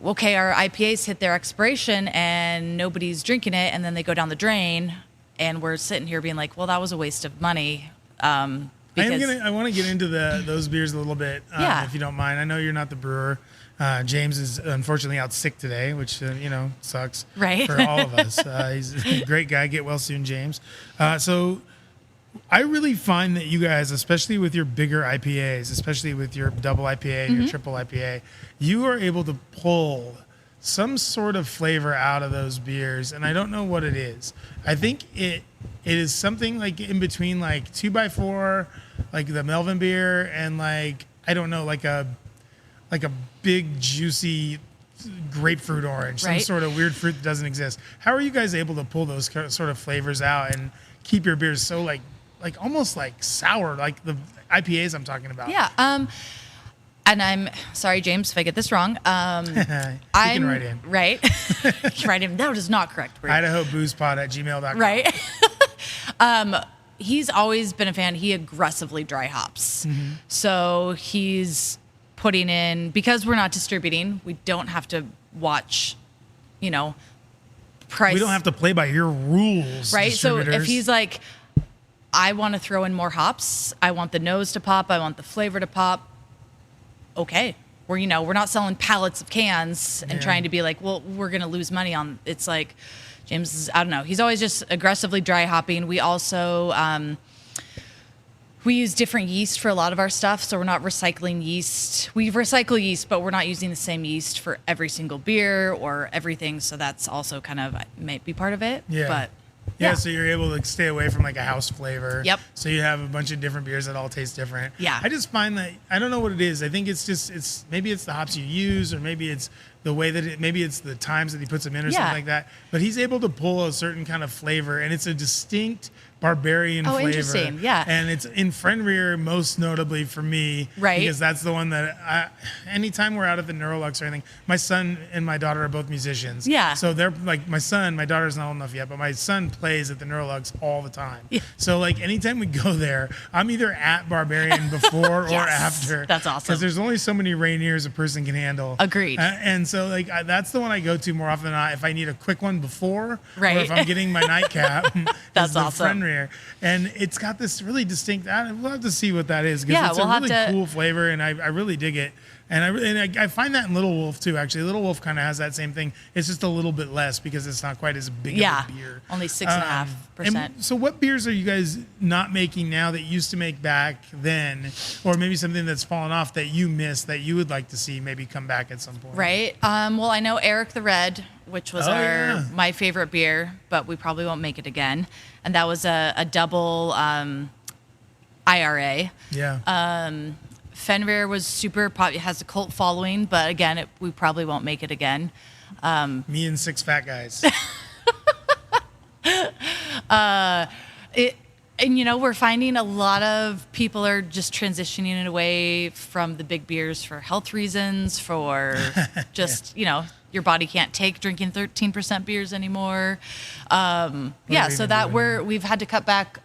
okay, our IPAs hit their expiration and nobody's drinking it, and then they go down the drain, and we're sitting here being like, well, that was a waste of money. Because I want to get into those beers a little bit, Yeah. if you don't mind. I know you're not the brewer. James is unfortunately out sick today, which sucks Right. for all of us. He's a great guy. Get well soon, James. So I really find that you guys, especially with your bigger IPAs, especially with your double IPA, Mm-hmm. your triple IPA, you are able to pull some sort of flavor out of those beers, and I don't know what it is. I think it is something like in between 2x4, like the Melvin beer, and I don't know, like a big juicy grapefruit orange, some Right. sort of weird fruit that doesn't exist. How are you guys able to pull those sort of flavors out and keep your beers so like almost like sour, like the IPAs I'm talking about? Yeah. And I'm sorry, James, if I get this wrong. You can write in. Right. Write in. That is not correct. Brie. IdahoBoozePod@gmail.com. Right. He's always been a fan. He aggressively dry hops. Mm-hmm. So he's putting in, because we're not distributing, we don't have to watch, price. We don't have to play by your rules, Right. So if distributors. he's like, I want to throw in more hops, I want the nose to pop, I want the flavor to pop. Okay. We're not selling pallets of cans and Yeah. trying to be like, well, we're going to lose money on. It's like James is, I don't know. He's always just aggressively dry hopping. We also, we use different yeast for a lot of our stuff. So we're not recycling yeast. We recycle yeast, but we're not using the same yeast for every single beer or everything. So that's also kind of might be part of it. Yeah. But Yeah, so you're able to stay away from a house flavor. Yep. So you have a bunch of different beers that all taste different. Yeah. I just find that, I don't know what it is. I think maybe it's the hops you use, or maybe it's the way that maybe it's the times that he puts them in or something like that. But he's able to pull a certain kind of flavor, and it's a distinct Barbarian flavor. Interesting. Yeah. And it's in Fenrir most notably for me. Right. Because that's the one that anytime we're out at the Neurolux or anything, my son and my daughter are both musicians. Yeah. So they're like, my daughter's not old enough yet, but my son plays at the Neurolux all the time. Yeah. So anytime we go there, I'm either at Barbarian before or after. That's awesome. Because there's only so many Rainiers a person can handle. Agreed. And so that's the one I go to more often than not if I need a quick one before, Right. or if I'm getting my nightcap. That's is the awesome. Fenrir. And it's got this really distinct, we'll have to see what that is, because Yeah, it's we'll a have really to- cool flavor, and I really dig it. I find that in Little Wolf too. Actually, Little Wolf kind of has that same thing. It's just a little bit less because it's not quite as big of a beer. Only 6.5%. So, what beers are you guys not making now that you used to make back then, or maybe something that's fallen off that you missed that you would like to see maybe come back at some point? Right. Well, I know Eric the Red, which was my favorite beer, but we probably won't make it again. And that was a double IRA. Yeah. Fenrir was super popular, has a cult following, but again, we probably won't make it again. Me and 6 fat guys. And we're finding a lot of people are just transitioning away from the big beers for health reasons, for just, your body can't take drinking 13% beers anymore. So that we've had to cut back.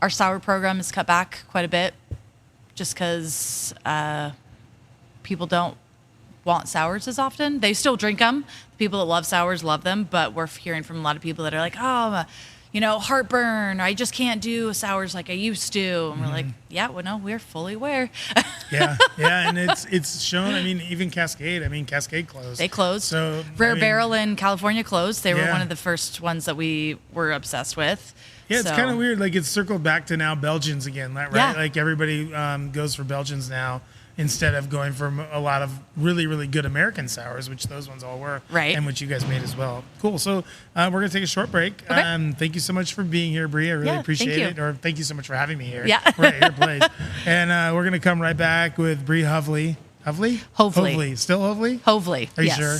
Our sour program is cut back quite a bit just because people don't want sours as often. They still drink them. People that love sours love them, but we're hearing from a lot of people that are like, heartburn. I just can't do sours like I used to. And we're like, we're fully aware. yeah, and it's shown. I mean, even Cascade. Cascade closed. They closed. So Rare Barrel in California closed. They were one of the first ones that we were obsessed with. Yeah, it's kind of weird. Like it's circled back to now Belgians again, right? Yeah. Like everybody goes for Belgians now instead of going for a lot of really, really good American sours, which those ones all were, right? And which you guys made as well. Cool. So we're gonna take a short break. Okay. Thank you so much for being here, Bre. I really appreciate it. Or thank you so much for having me here. Yeah, we're at your place, and we're gonna come right back with Bre Hovely. Hovely. Still Hovely? Hovely. Are you sure?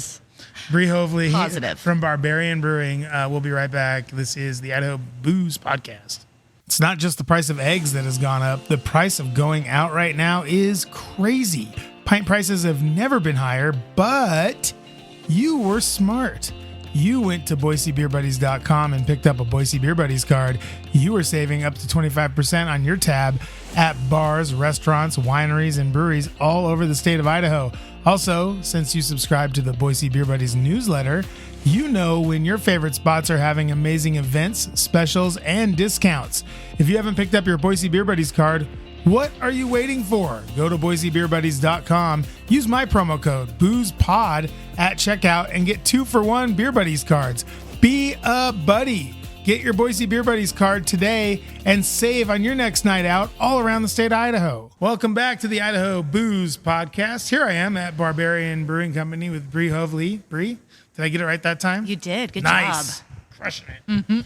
Bre Hovely Positive. From Barbarian Brewing. We'll be right back. This is the Idaho Booze Podcast. It's not just the price of eggs that has gone up. The price of going out right now is crazy. Pint prices have never been higher, but you were smart. You went to BoiseBeerBuddies.com and picked up a Boise Beer Buddies card. You were saving up to 25% on your tab at bars, restaurants, wineries, and breweries all over the state of Idaho. Also, since you subscribe to the Boise Beer Buddies newsletter, you know when your favorite spots are having amazing events, specials, and discounts. If you haven't picked up your Boise Beer Buddies card, what are you waiting for? Go to BoiseBeerBuddies.com, use my promo code BOOZEPOD at checkout, and get 2-for-1 Beer Buddies cards. Be a buddy. Get your Boise Beer Buddies card today and save on your next night out all around the state of Idaho. Welcome back to the Idaho Booze Podcast. Here I am at Barbarian Brewing Company with Bre Hovely. Bre, did I get it right that time? You did. Good nice. job. Crushing it. Mm-hmm.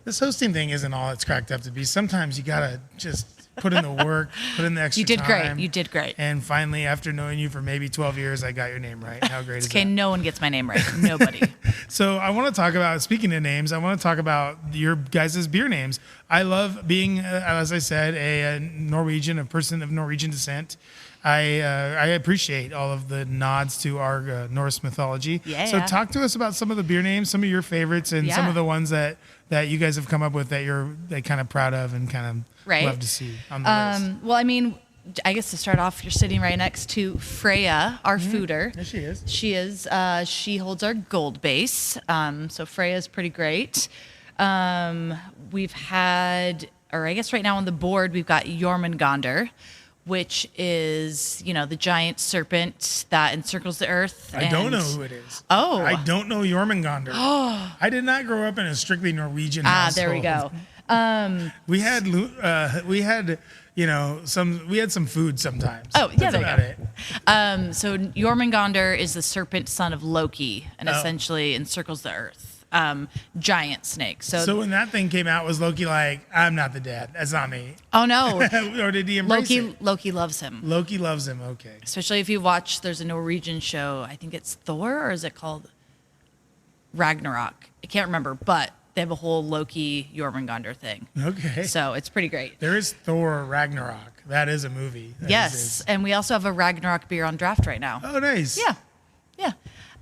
This hosting thing isn't all it's cracked up to be. Sometimes you got to just put in the work, put in the extra time. You did great. And finally, after knowing you for maybe 12 years, I got your name right. How great is that? Okay, no one gets my name right. Nobody. So I want to talk about, speaking of names, I want to talk about your guys' beer names. I love being, as I said, a Norwegian, a person of Norwegian descent. I appreciate all of the nods to our Norse mythology. Yeah. So talk to us about some of the beer names, some of your favorites, and some of the ones that you guys have come up with that you're kind of proud of and kind of love to see on the list. Well, I mean, I guess to start off, you're sitting right next to Freya, our fooder. There she is. She is. She holds our gold base. So Freya's pretty great. We've had, or I guess right now on the board, we've got Jormungandr, which is, the giant serpent that encircles the earth. I don't know who it is. Oh. I don't know Jormungandr. I did not grow up in a strictly Norwegian household. There we go. We had some food sometimes. Oh, yeah, that's about it. So Jormungandr is the serpent son of Loki and essentially encircles the earth. Giant snake. So when that thing came out, was Loki like, I'm not the dad. That's not me. Oh, no. Or did he embrace it? Loki loves him. Loki loves him. Okay. Especially if you watch, there's a Norwegian show. I think it's Thor, or is it called Ragnarok? I can't remember, but they have a whole Loki Jormungandr thing. Okay. So it's pretty great. There is Thor Ragnarok. That is a movie. Yes. And we also have a Ragnarok beer on draft right now. Oh, nice. Yeah.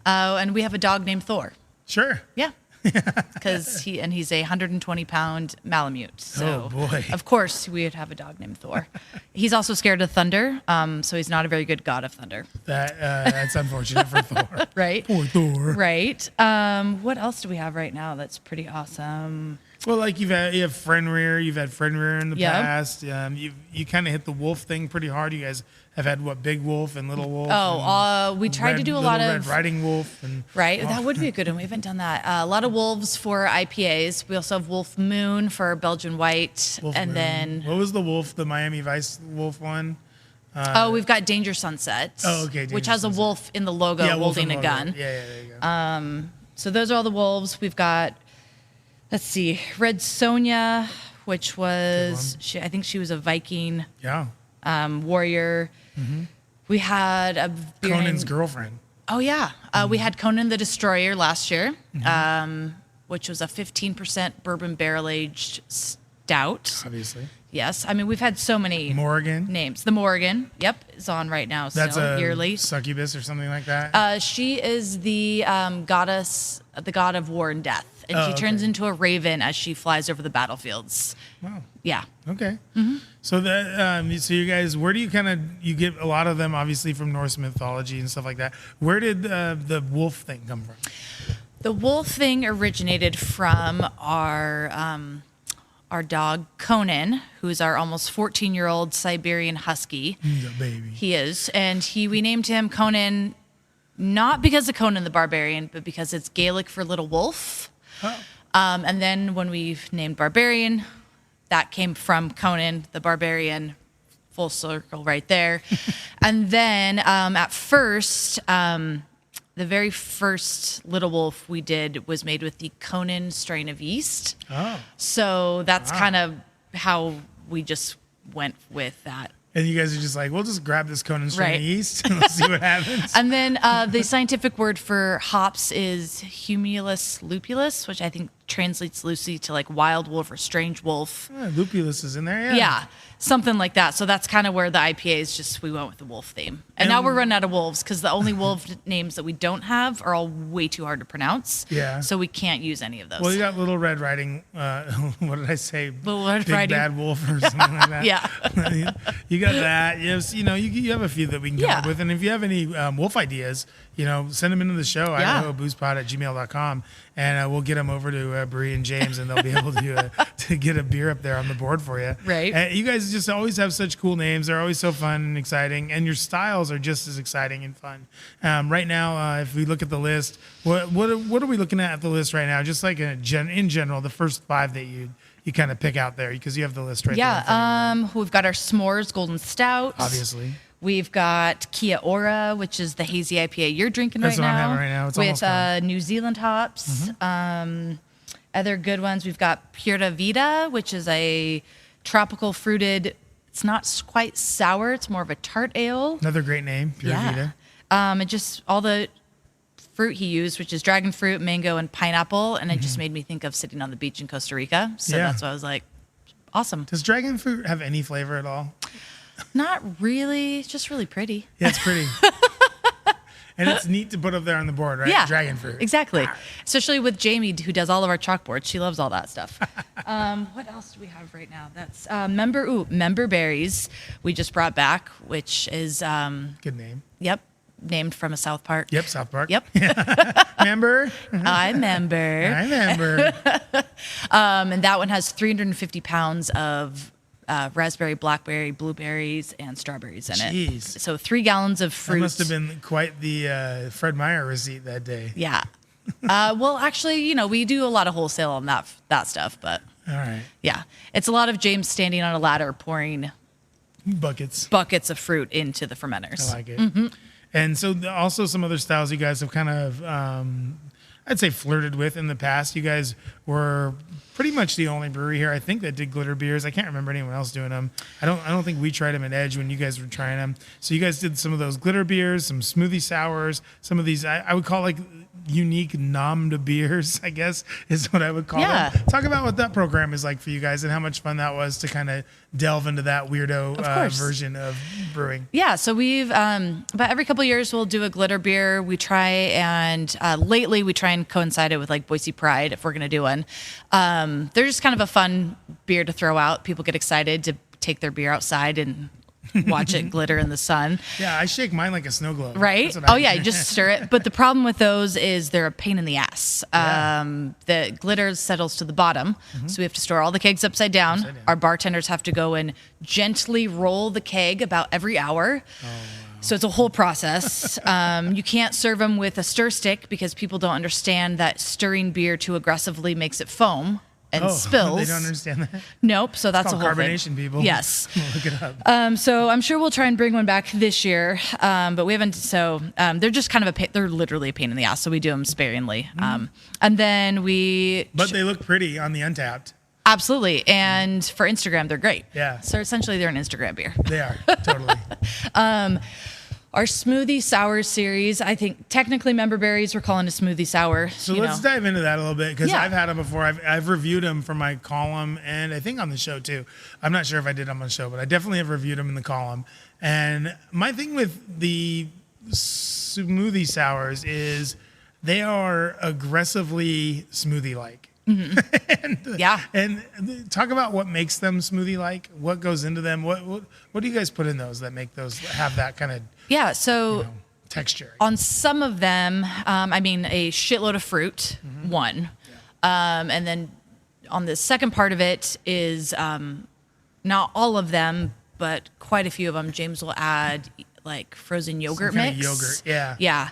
And we have a dog named Thor. Sure. Yeah. because he's a 120-pound Malamute. So, Oh, boy. of course, we would have a dog named Thor. He's also scared of thunder, so he's not a very good god of thunder. That's unfortunate for Thor. Right? Poor Thor. Right. What else do we have right now that's pretty awesome? Well, like you have Fenrir. You've had Fenrir in the Yep. past. You kind of hit the wolf thing pretty hard. You guys have had what, Big Wolf and Little Wolf? We tried to do a lot of Red Riding Wolf and right. That would be a good one. We haven't done that. A lot of wolves for IPAs. We also have Wolf Moon for Belgian White, Wolf and Moon. then What was the wolf? The Miami Vice Wolf one? we've got Danger Sunset. Oh, okay, which Danger has Sunset. a wolf in the logo Wolf holding and a logo. gun. Yeah, there you go. So those are all the wolves. We've got, let's see, Red Sonja, which was I think she was a Viking Yeah. warrior. We had a beer Conan's named- girlfriend. Oh yeah, we had Conan the Destroyer last year, which was a 15% bourbon barrel aged stout. Obviously. Yes, I mean we've had so many Morrigan. names. The Morrigan, yep, is on right now. That's still a yearly. succubus or something like that. She is the goddess, the god of war and death, and she turns okay. into a raven as she flies over the battlefields. Wow. Yeah. Okay. So so you guys, where do you get a lot of them obviously from Norse mythology and stuff like that. Where did the wolf thing come from? The wolf thing originated from our dog Conan, who's our almost 14-year-old Siberian Husky. He's a baby. He is, and we named him Conan not because of Conan the Barbarian, but because it's Gaelic for little wolf. Oh. And then when we named Barbarian, that came from Conan the Barbarian. Full circle right there. And then at first, the very first Little Wolf we did was made with the Conan strain of yeast. Oh. So that's kind of how we just went with that. And you guys are just like, we'll just grab this Conan strain Right. of yeast and let's see what happens. And then the scientific word for hops is Humulus lupulus, which I think translates loosely to like wild wolf or strange wolf. Lupulus is in there, yeah. Yeah, something like that. So that's kind of where the IPA is just, we went with the wolf theme. And now we're running out of wolves because the only wolf names that we don't have are all way too hard to pronounce. Yeah. So we can't use any of those. Well, you got Little Red Riding, what did I say? Little Red Big Riding. Bad Wolf or something like that. Yeah. You got that. You have a few that we can come Yeah. up with. And if you have any wolf ideas, send them into the show, idahoboozepod@gmail.com, and we'll get them over to Bre and James, and they'll be able to get a beer up there on the board for you. Right. And you guys just always have such cool names. They're always so fun and exciting, and your styles are just as exciting and fun. Right now, if we look at the list, what are we looking at the list right now? Just like in general, the first 5 that you kind of pick out there because you have the list right there. Yeah. We've got our S'mores Golden Stout. Obviously. We've got Kia Ora, which is the hazy IPA you're drinking That's right what I'm now. having right now. It's with almost gone. New Zealand hops. Other good ones, we've got Pura Vida, which is a tropical fruited. It's not quite sour. It's more of a tart ale. Another great name, Pura Vida. And just all the fruit he used, which is dragon fruit, mango, and pineapple, and it just made me think of sitting on the beach in Costa Rica. So Yeah. that's why I was like, awesome. Does dragon fruit have any flavor at all? Not really. It's just really pretty. Yeah, it's pretty. And it's neat to put up there on the board, right? Yeah, Dragon fruit. Exactly. Especially with Jamie, who does all of our chalkboards. She loves all that stuff. What else do we have right now? That's member berries. We just brought back, which is Good name. yep, named from a South Park. Yep, South Park. Yep. Remember? I remember. I remember. And that one has 350 pounds of raspberry, blackberry, blueberries, and strawberries in it. Jeez. So 3 gallons of fruit. That must have been quite the Fred Meyer receipt that day. Yeah. Well, actually, we do a lot of wholesale on that stuff, but All right. yeah, it's a lot of James standing on a ladder pouring Buckets. buckets of fruit into the fermenters. I like it. And so also some other styles you guys have kind of, I'd say flirted with in the past. You guys were pretty much the only brewery here, I think, that did glitter beers. I can't remember anyone else doing them. I don't think we tried them at Edge when you guys were trying them. So you guys did some of those glitter beers, some smoothie sours, some of these I would call like unique nommed beers, I guess is what I would call Yeah. them. Talk about what that program is like for you guys and how much fun that was to kind of delve into that weirdo version of brewing. Yeah, so we've about every couple of years we'll do a glitter beer. We try and lately we try and coincide it with like Boise Pride if we're gonna do one. They're just kind of a fun beer to throw out. People get excited to take their beer outside and watch it glitter in the sun. Yeah, I shake mine like a snow globe. Right? That's what I Oh, yeah, do. you just stir it. But the problem with those is they're a pain in the ass. The glitter settles to the bottom, so we have to store all the kegs upside down. Our bartenders have to go and gently roll the keg about every hour. Oh, wow. So it's a whole process. You can't serve them with a stir stick because people don't understand that stirring beer too aggressively makes it foam and spills. They don't understand that. Nope. So that's It's a called whole carbonation, thing. people. Yes. Look it up. So I'm sure we'll try and bring one back this year, but we haven't. So they're just kind of they're literally a pain in the ass. So we do them sparingly, and then But they look pretty on the Untapped. absolutely. And for Instagram, they're great. Yeah. So essentially, they're an Instagram beer. They are totally. Our smoothie sour series, I think technically member berries, we're calling a smoothie sour. So let's dive into that a little bit because Yeah. I've had them before. I've reviewed them for my column and I think on the show too. I'm not sure if I did them on the show, but I definitely have reviewed them in the column. And my thing with the smoothie sours is they are aggressively smoothie-like. Yeah. And talk about what makes them smoothie-like. What goes into them? What do you guys put in those that make those have that kind of Yeah. So texture? on some of them, I mean, a shitload of fruit, one. And then on the second part of it is not all of them, but quite a few of them. James will add like frozen yogurt Some kind mix. of yogurt, yeah. Yeah.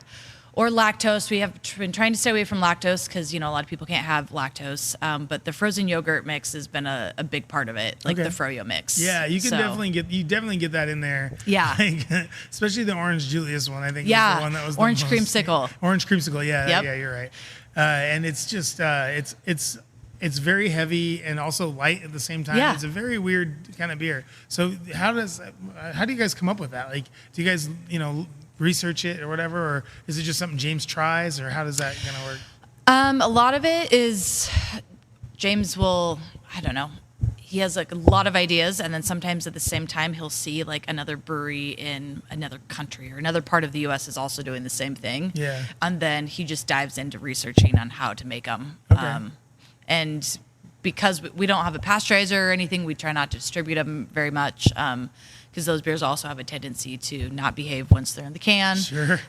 Or lactose. We have been trying to stay away from lactose because, a lot of people can't have lactose. But the frozen yogurt mix has been a big part of it, like Okay. the froyo mix. Yeah, you can definitely get that in there. Yeah. Like, especially the orange Julius one. I think Yeah. was the one that was Orange the most, creamsicle. Orange creamsicle. Yeah, Yep. yeah, you're right. And it's just it's very heavy and also light at the same time. Yeah. It's a very weird kind of beer. So how do you guys come up with that? Like, do you guys research it or whatever, or is it just something James tries, or how does that kind of work? A lot of it is James will, I don't know. He has like a lot of ideas, and then sometimes at the same time he'll see like another brewery in another country or another part of the U.S. is also doing the same thing. Yeah. And then he just dives into researching on how to make them. Okay. And because we don't have a pasteurizer or anything, we try not to distribute them very much. Because those beers also have a tendency to not behave once they're in the can. Sure.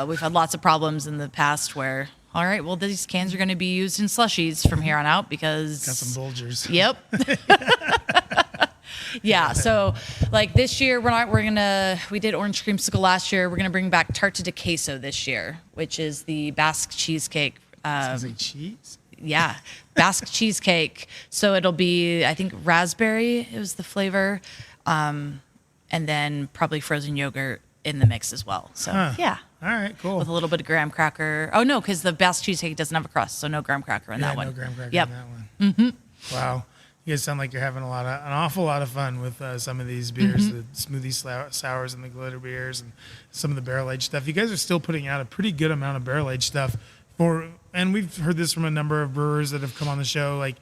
We've had lots of problems in the past where, all right, well, these cans are going to be used in slushies from here on out because... Got some Bulgers. Yep. Yeah, so like this year, we did orange creamsicle last year. We're going to bring back tarte de queso this year, which is the Basque cheesecake. Sounds like cheese. Yeah, Basque cheesecake. So it'll be, I think, raspberry is the flavor. And then probably frozen yogurt in the mix as well. So, yeah. All right, cool. With a little bit of graham cracker. Oh, no, because the Basque cheesecake doesn't have a crust, so no graham cracker in that one. No graham cracker Yep. in that one. Wow. You guys sound like you're having an awful lot of fun with some of these beers, the smoothie sours and the glitter beers and some of the barrel-aged stuff. You guys are still putting out a pretty good amount of barrel-aged stuff. And we've heard this from a number of brewers that have come on the show. Like,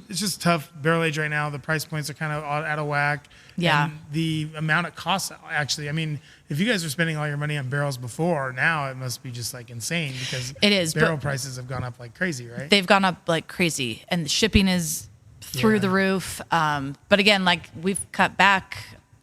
it's just tough barrel-aged right now. The price points are kind of out of whack. Yeah. And the amount it costs, actually, I mean, if you guys were spending all your money on barrels before, now it must be just like insane because It is, barrel prices have gone up like crazy, right? They've gone up like crazy, and the shipping is through the roof. But again, like we've cut back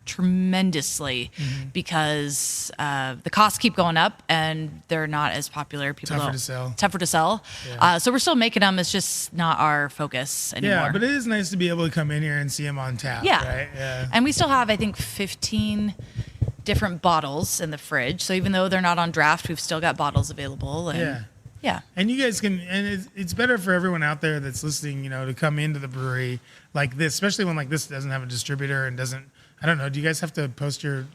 tremendously because the costs keep going up and they're not as popular. Tougher to sell. Yeah. So we're still making them. It's just not our focus anymore. Yeah, but it is nice to be able to come in here and see them on tap. Yeah. Right? Yeah. And we still have, I think, 15 different bottles in the fridge. So even though they're not on draft, we've still got bottles available. And Yeah. Yeah. And you guys can, and it's better for everyone out there that's listening, to come into the brewery like this, especially when like this doesn't have a distributor and doesn't, I don't know, do you guys have to post your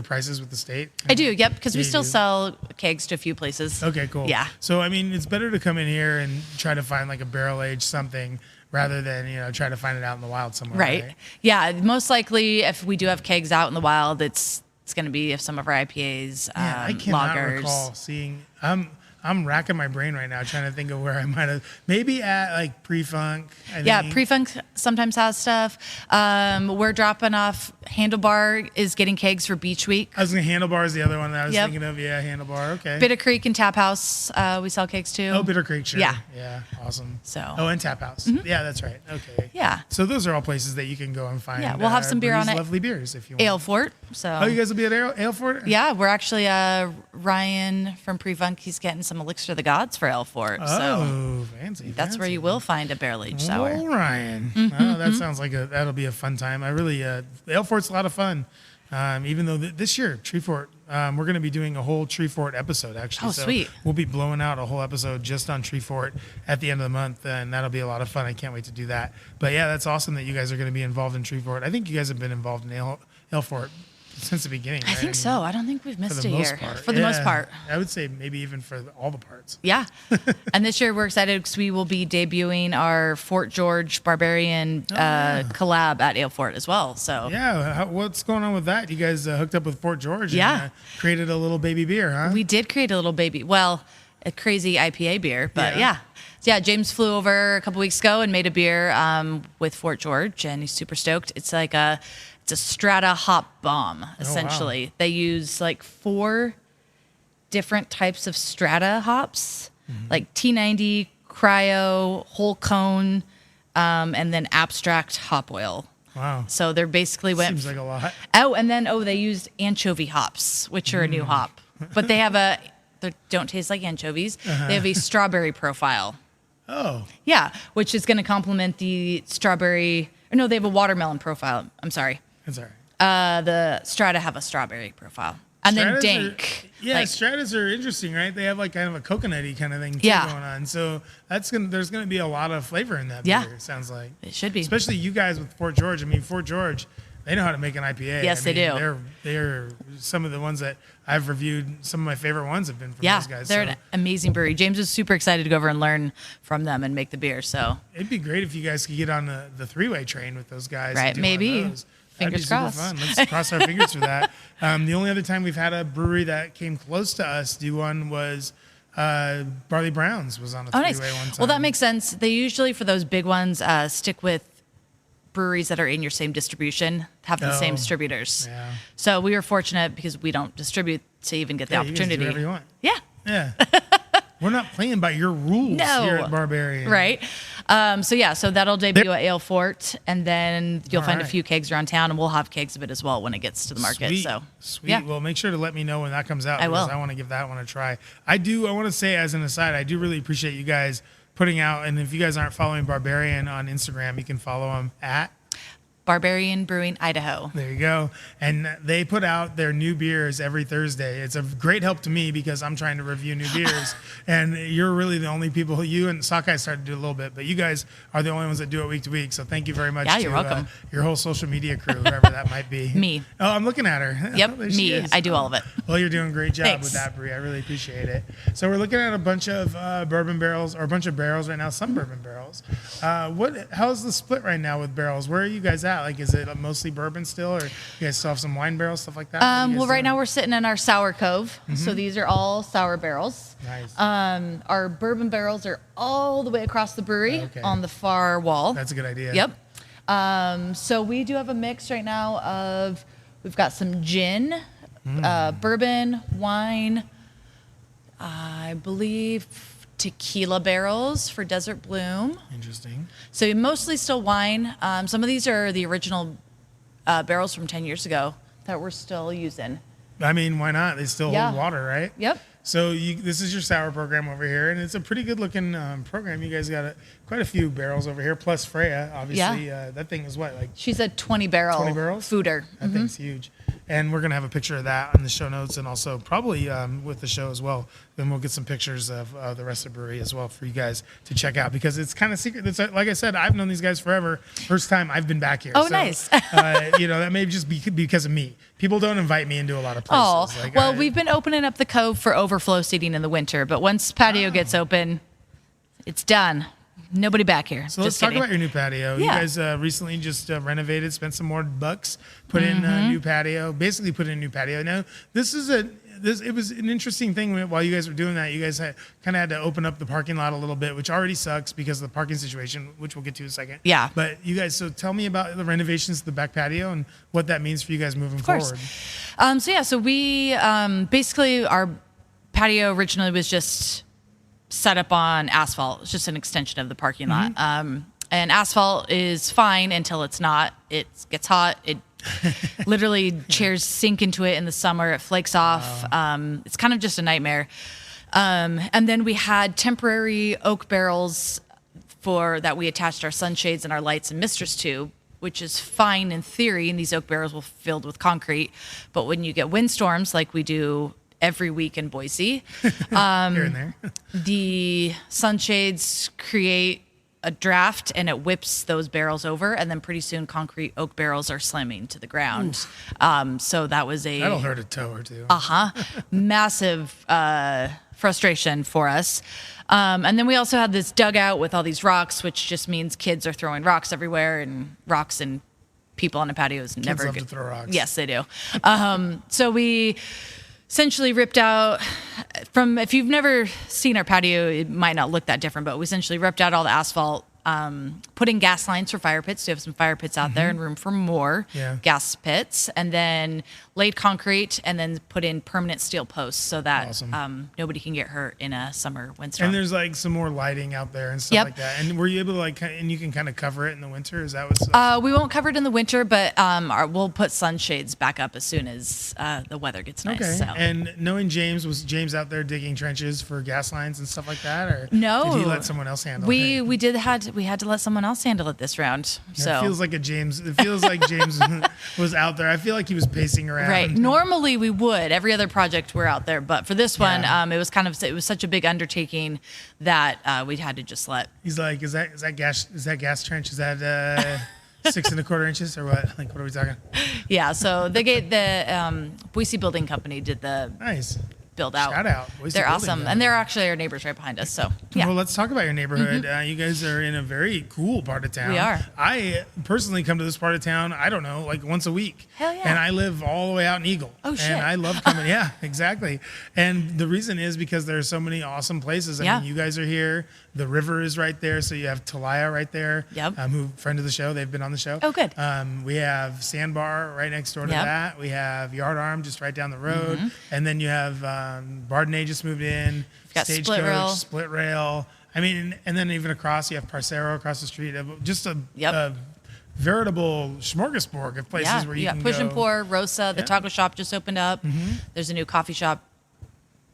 prices with the state? I do, yep, because we Yeah, still you do. sell kegs to a few places. Okay, cool. Yeah. So, I mean, it's better to come in here and try to find like a barrel aged something rather than, try to find it out in the wild somewhere. Right. Yeah, most likely if we do have kegs out in the wild, it's going to be if some of our IPAs, Yeah, I cannot lagers. recall seeing. I'm racking my brain right now trying to think of where I might have. Maybe at like Pre-Funk. Yeah, Pre-Funk sometimes has stuff. We're dropping off. Handlebar is getting kegs for Beach Week. I was going to Handlebar is the other one that I was thinking of. Yeah, Handlebar. Okay. Bitter Creek and Tap House, we sell kegs too. Oh, Bitter Creek, sure. Yeah. Yeah, awesome. So. Oh, and Tap House. Yeah, that's right. Okay. Yeah. So those are all places that you can go and find. Yeah, we'll have some beer Bre's on it. Lovely beers if you want. Ale Fort. So. Oh, you guys will be at Ale Fort? Yeah, we're actually Ryan from Pre-Funk. He's getting some Elixir of the Gods for Ale Fort. Oh, fancy. That's where you will find a barrel aged sour. Oh, Ryan. Oh, that sounds like that'll be a fun time. I really, Ale Fort's a lot of fun. Even though this year, Tree Fort, we're going to be doing a whole Tree Fort episode, actually. Oh, so sweet. We'll be blowing out a whole episode just on Tree Fort at the end of the month, and that'll be a lot of fun. I can't wait to do that. But yeah, that's awesome that you guys are going to be involved in Tree Fort. I think you guys have been involved in Ale Fort since the beginning, right? I think so. I don't think we've missed a year. Part. For the most part. I would say maybe even for all the parts. Yeah. And this year we're excited because we will be debuting our Fort George Barbarian collab at Ale Fort as well. So yeah, what's going on with that? You guys hooked up with Fort George and created a little baby beer, huh? We did create a little baby. Well, a crazy IPA beer, but yeah. Yeah, James flew over a couple weeks ago and made a beer with Fort George, and he's super stoked. It's like it's a Strata hop bomb, essentially. Wow. They use like 4 different types of Strata hops, like T90, Cryo, Whole Cone, and then Abstract hop oil. Wow. So they're basically Seems like a lot. Oh, and then they used anchovy hops, which are a new hop, but they have they don't taste like anchovies. They have a strawberry profile. Oh. Yeah, which is going to complement the strawberry. Or no, they have a watermelon profile. I'm sorry. That's all right. The Strata have a strawberry profile. And Stratas then Dank. Stratas are interesting, right? They have like kind of a coconutty kind of thing going on. So there's gonna be a lot of flavor in that beer, it sounds like. It should be. Especially you guys with Fort George. I mean, Fort George, they know how to make an IPA. Yes, they do. They're some of the ones that I've reviewed. Some of my favorite ones have been from those guys. They're an amazing brewery. James was super excited to go over and learn from them and make the beer. So it'd be great if you guys could get on the 3-way train with those guys. Right, and do maybe. one of those. Fingers That'd be crossed. super fun. Let's cross our fingers for that. The only other time we've had a brewery that came close to us do one was Barley Browns was on a 3-way nice. one time. Well, that makes sense. They usually, for those big ones, stick with breweries that are in your same distribution, have the same distributors. Yeah. So we were fortunate because we don't distribute to even get the opportunity. You guys do whatever you want. Yeah. Yeah. We're not playing by your rules here at Barbarian. Right. So that'll debut at Ale Fort, and then you'll find a few kegs around town, and we'll have kegs of it as well when it gets to the market. Sweet. Yeah. Well, make sure to let me know when that comes out. I will. I want to give that one a try. I want to say as an aside, I do really appreciate you guys putting out, and if you guys aren't following Barbarian on Instagram, you can follow them at Barbarian Brewing Idaho. There you go. And they put out their new beers every Thursday. It's a great help to me because I'm trying to review new beers. And you're really the only people you and Sockeye started to do a little bit, but you guys are the only ones that do it week to week. So thank you very much you're welcome. Your whole social media crew, whoever that might be. Me. Oh, I'm looking at her. Yep, There she me. is. I do all of it. Well, you're doing a great job Thanks. with that, Bre. I really appreciate it. So we're looking at a bunch of bourbon barrels, or a bunch of barrels right now, some bourbon barrels. How's the split right now with barrels? Where are you guys at? Like, is it mostly bourbon still, or you guys still have some wine barrels, stuff like that? Well, right now we're sitting in our sour cove. So these are all sour barrels. Nice. Our bourbon barrels are all the way across the brewery on the far wall. That's a good idea. Yep. So we do have a mix right now of, we've got some gin, bourbon, wine, I believe tequila barrels for Desert Bloom. Interesting. So mostly still wine. Some of these are the original barrels from 10 years ago that we're still using. I mean, why not? They still hold water, right? Yep. So this is your sour program over here, and it's a pretty good looking program. You guys got quite a few barrels over here, plus Freya, obviously. Yeah. That thing is what, like? She's a 20 barrel 20 barrels? fooder. That thing's huge. And we're going to have a picture of that on the show notes, and also probably with the show as well. Then we'll get some pictures of the rest of the brewery as well for you guys to check out, because it's kind of secret. It's, like I said, I've known these guys forever. First time I've been back here. Oh, so, nice. that may just be because of me. People don't invite me into a lot of places. Oh, we've been opening up the cove for overflow seating in the winter, but once patio gets open, it's done. Nobody back here. So let's talk about your new patio. You guys recently just renovated, spent some more bucks, put in a new patio, basically put in a new patio. Now, this is it was an interesting thing while you guys were doing that. You guys kind of had to open up the parking lot a little bit, which already sucks because of the parking situation, which we'll get to in a second. Yeah. But you guys, so tell me about the renovations to the back patio and what that means for you guys moving forward. So we basically, our patio originally was just set up on asphalt. It's just an extension of the parking lot. And asphalt is fine until it's not. It gets hot. It literally chairs sink into it in the summer. It flakes off. It's kind of just a nightmare. And then we had temporary oak barrels that we attached our sunshades and our lights and mistress to, which is fine in theory. And these oak barrels will filled with concrete. But when you get windstorms like we do every week in Boise, here and there, the sunshades create a draft and it whips those barrels over, and then pretty soon concrete oak barrels are slamming to the ground. So that was that'll hurt a toe or two. Massive frustration for us. And then we also had this dugout with all these rocks, which just means kids are throwing rocks everywhere, and rocks and people on a patio is never love good. to throw rocks. Yes, they do. So we essentially ripped out if you've never seen our patio, it might not look that different, but we essentially ripped out all the asphalt, put in gas lines for fire pits. So we have some fire pits out there and room for more gas pits, and then laid concrete and then put in permanent steel posts so that nobody can get hurt in a summer windstorm. And there's like some more lighting out there and stuff like that. And were you able to and you can kind of cover it in the winter? Is that what's we won't cover it in the winter, but we'll put sunshades back up as soon as the weather gets nice. Okay. So. And knowing James, was James out there digging trenches for gas lines and stuff like that, or no? Did he let someone else handle it? We had to let someone else handle it this round. So it feels like James was out there. I feel like he was pacing around. Right. Normally we would. Every other project we're out there, but for this one, it was such a big undertaking that we had to just let. He's like, is that gas trench? Is that 6 1/4 inches or what? Like, what are we talking? Yeah. So the Boise Building Company did the nice build out. Shout out. Boise they're Building awesome, and they're actually our neighbors right behind us. So yeah. Well, let's talk about your neighborhood. You guys are in a very cool part of town. We are. I personally come to this part of town, I don't know, like once a week. Hell yeah. And I live all the way out in Eagle. Oh, shit. And I love coming. Yeah, exactly. And the reason is because there are so many awesome places. I mean, you guys are here. The river is right there. So you have Talaya right there. Yep. Who friend of the show. They've been on the show. Oh, good. We have Sandbar right next door to that. We have Yard Arm just right down the road. And then you have Bardnay just moved in. We've got Stagecoach, Split Rail. I mean, and then even across, you have Parcero across the street. Just a veritable smorgasbord of places where you can Push go. and Pour, Rosa, the taco shop just opened up. There's a new coffee shop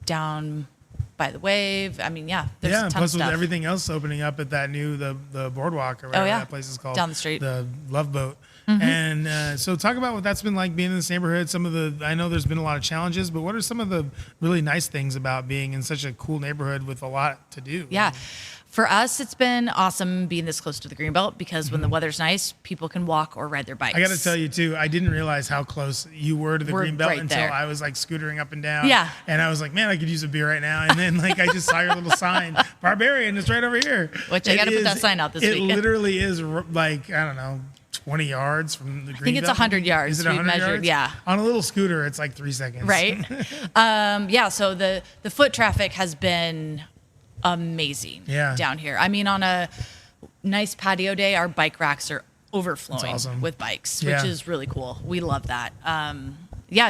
down by the wave. I mean, there's a ton plus of stuff. with everything else opening up at that new the boardwalk or whatever that place is called down the street, the Love Boat. And so talk about what that's been like being in this neighborhood. I know there's been a lot of challenges, but what are some of the really nice things about being in such a cool neighborhood with a lot to do? Yeah. For us, it's been awesome being this close to the Greenbelt because when the weather's nice, people can walk or ride their bikes. I got to tell you, too, I didn't realize how close you were to the Greenbelt right until there. I was like scootering up and down. Yeah. And I was like, man, I could use a beer right now. And then I just saw your little sign, Barbarian, it's right over here. Which I got to put that sign out this weekend. It literally is like, I don't know, 20 yards from the Greenbelt. I think it's 100 yards. Is it 100 measured, yards? On a little scooter, it's like 3 seconds. Right. So the foot traffic has been amazing down here. I mean, on a nice patio day, our bike racks are overflowing with bikes, which is really cool. We love that.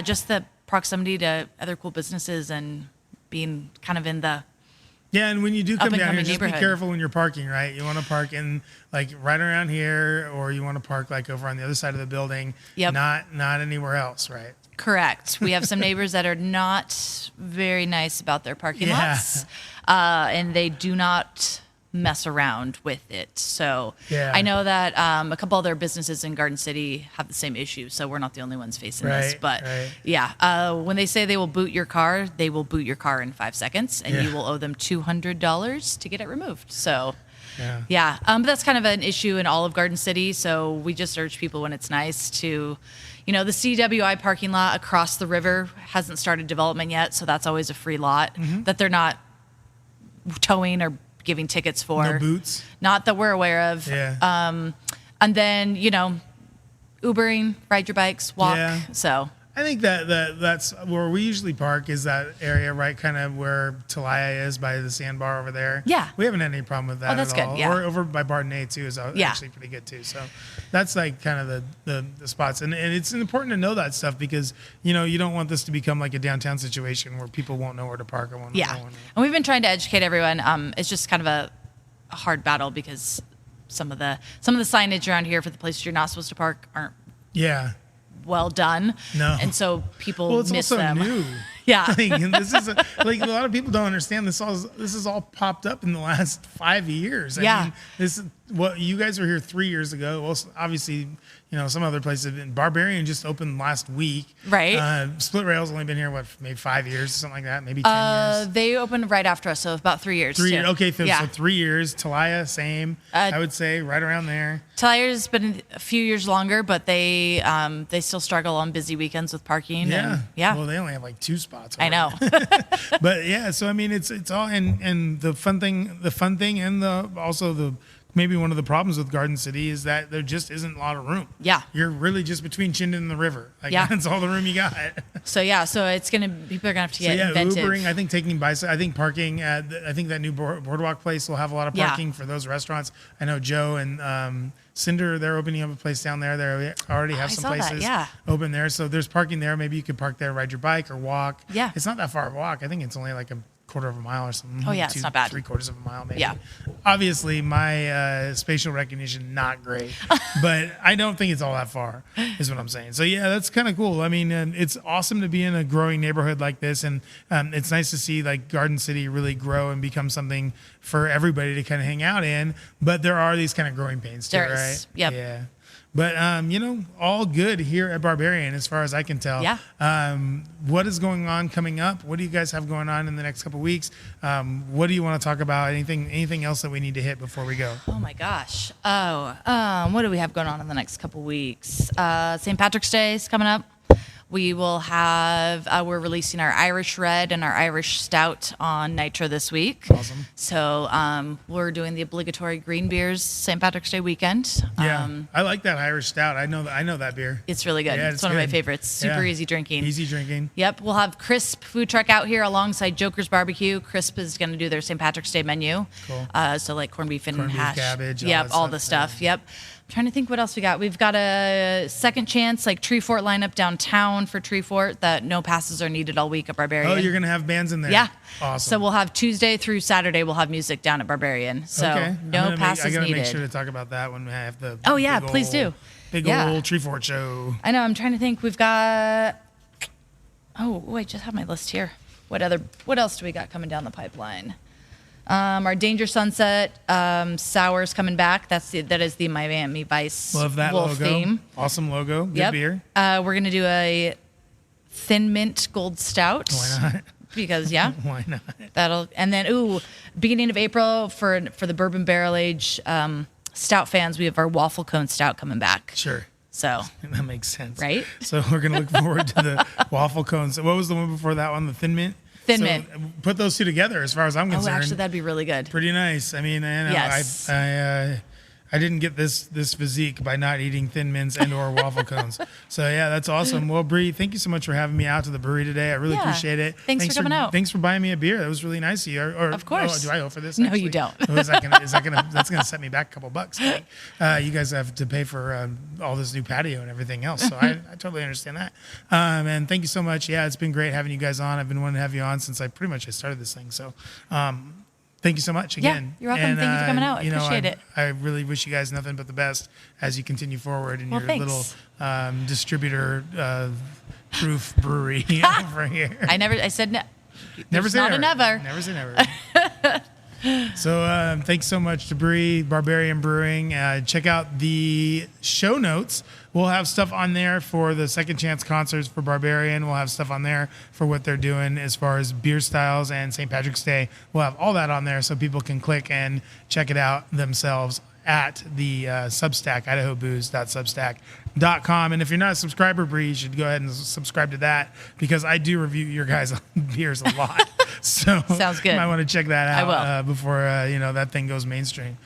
Just the proximity to other cool businesses and being kind of in the and when you do come down here, just be neighborhood. careful when you're parking, right? You want to park in like right around here, or you want to park like over on the other side of the building, not anywhere else, right? Correct. We have some neighbors that are not very nice about their parking lots, and they do not mess around with it. So I know that a couple other businesses in Garden City have the same issue, so we're not the only ones facing this. But when they say they will boot your car, they will boot your car in 5 seconds, and you will owe them $200 to get it removed. So but that's kind of an issue in all of Garden City. So we just urge people when it's nice to, the CWI parking lot across the river hasn't started development yet. So that's always a free lot that they're not towing or giving tickets for. No boots? Not that we're aware of. And then, Ubering, ride your bikes, walk. So I think that's where we usually park, is that area right kind of where Talaya is by the sandbar over there. Yeah. We haven't had any problem with that Oh, that's at all. good, yeah. Or over by Bardenay too is actually pretty good too. So that's like kind of the spots. And it's important to know that stuff because, you don't want this to become like a downtown situation where people won't know where to park or won't know. And we've been trying to educate everyone. It's just kind of a hard battle because some of the signage around here for the places you're not supposed to park aren't well done. No. And so people it's miss also them. new. Yeah. This is like a lot of people don't understand this. This is all popped up in the last 5 years. I mean, this is what you guys were here 3 years ago. Well, obviously, some other places have been. Barbarian just opened last week. Right. Split Rail's only been here, maybe 5 years, something like that, maybe 10 years. They opened right after us, so about 3 years. 3 years. Too. Okay, so 3 years. Talaya, same. I would say right around there. Talaya's been a few years longer, but they still struggle on busy weekends with parking. Yeah. And, Well, they only have like 2 spots. I know. But yeah, so I mean, it's all and the fun thing, and also maybe one of the problems with Garden City is that there just isn't a lot of room. Yeah. You're really just between Chinden and the river. That's all the room you got. So it's people are gonna have to get inventive. Ubering, I think taking bicycle, I think parking at, I think that new boardwalk place will have a lot of parking for those restaurants. I know Joe and Cinder, they're opening up a place down there. They already have some places open there. So there's parking there. Maybe you could park there, ride your bike or walk. Yeah. It's not that far of a walk. I think it's only like a quarter of a mile or something. Oh yeah, it's not bad. 3/4 of a mile maybe. Yeah. Obviously my spatial recognition not great, but I don't think it's all that far is what I'm saying. So yeah, that's kind of cool. I mean, it's awesome to be in a growing neighborhood like this, and it's nice to see like Garden City really grow and become something for everybody to kind of hang out in. But there are these kind of growing pains too, right? Yep. Yeah. But, all good here at Barbarian as far as I can tell. Yeah. What is going on coming up? What do you guys have going on in the next couple of weeks? What do you want to talk about? Anything else that we need to hit before we go? Oh, my gosh. What do we have going on in the next couple weeks? St. Patrick's Day is coming up. We will have, we're releasing our Irish Red and our Irish Stout on Nitro this week. Awesome. So we're doing the obligatory green beers St. Patrick's Day weekend. Yeah, I like that Irish Stout. I know that beer. It's really good. Yeah, it's one of my favorites. Super easy drinking. Easy drinking. Yep. We'll have Crisp food truck out here alongside Joker's Barbecue. Crisp is going to do their St. Patrick's Day menu. Cool. So like corned beef and Corned beef, hash. cabbage. All the stuff. Yep. I'm trying to think what else we got. We've got a second chance, like Tree Fort lineup downtown for Tree Fort that no passes are needed all week at Barbarian. Oh, you're going to have bands in there? Yeah. Awesome. So we'll have Tuesday through Saturday, we'll have music down at Barbarian. So no passes needed. I got to make sure to talk about that when we have the please do. Big old Tree Fort show. I know. I'm trying to think. We've got, I just have my list here. What else do we got coming down the pipeline? Our Danger Sunset sour's coming back. That is the Miami Vice Love that Wolf logo. theme. Awesome logo. Good beer. We're gonna do a Thin Mint Gold Stout. Why not? Because Why not? Beginning of April for the Bourbon Barrel Age Stout fans, we have our Waffle Cone Stout coming back. Sure. So that makes sense. Right? So we're gonna look forward to the waffle cones. What was the one before that one? The Thin Mint. Thin Mint. Put those two together, as far as I'm concerned. Oh, actually, that'd be really good. Pretty nice. I mean, Yes. I didn't get this physique by not eating Thin Mints and or waffle cones. So yeah, that's awesome. Well, Bre, thank you so much for having me out to the brewery today. I really appreciate it. Thanks for coming out. Thanks for buying me a beer. That was really nice of you. Of course. Do I owe for this? No, actually? you don't. That's gonna set me back a couple bucks. You guys have to pay for all this new patio and everything else. So I totally understand that. And thank you so much. Yeah, it's been great having you guys on. I've been wanting to have you on since I started this thing. So. Thank you so much again. Yeah, you're welcome. Thank you for coming out. I appreciate it. I really wish you guys nothing but the best as you continue forward in your little distributor proof brewery over here. I said no. Never say never. Never. Never say never. So thanks so much to Bre, Barbarian Brewing. Check out the show notes. We'll have stuff on there for the Second Chance concerts for Barbarian. We'll have stuff on there for what they're doing as far as beer styles and St. Patrick's Day. We'll have all that on there so people can click and check it out themselves at the Substack, idahobooze.substack.com. And if you're not a subscriber, Bre, you should go ahead and subscribe to that because I do review your guys' beers a lot. So sounds good. You might want to check that out I will. before that thing goes mainstream.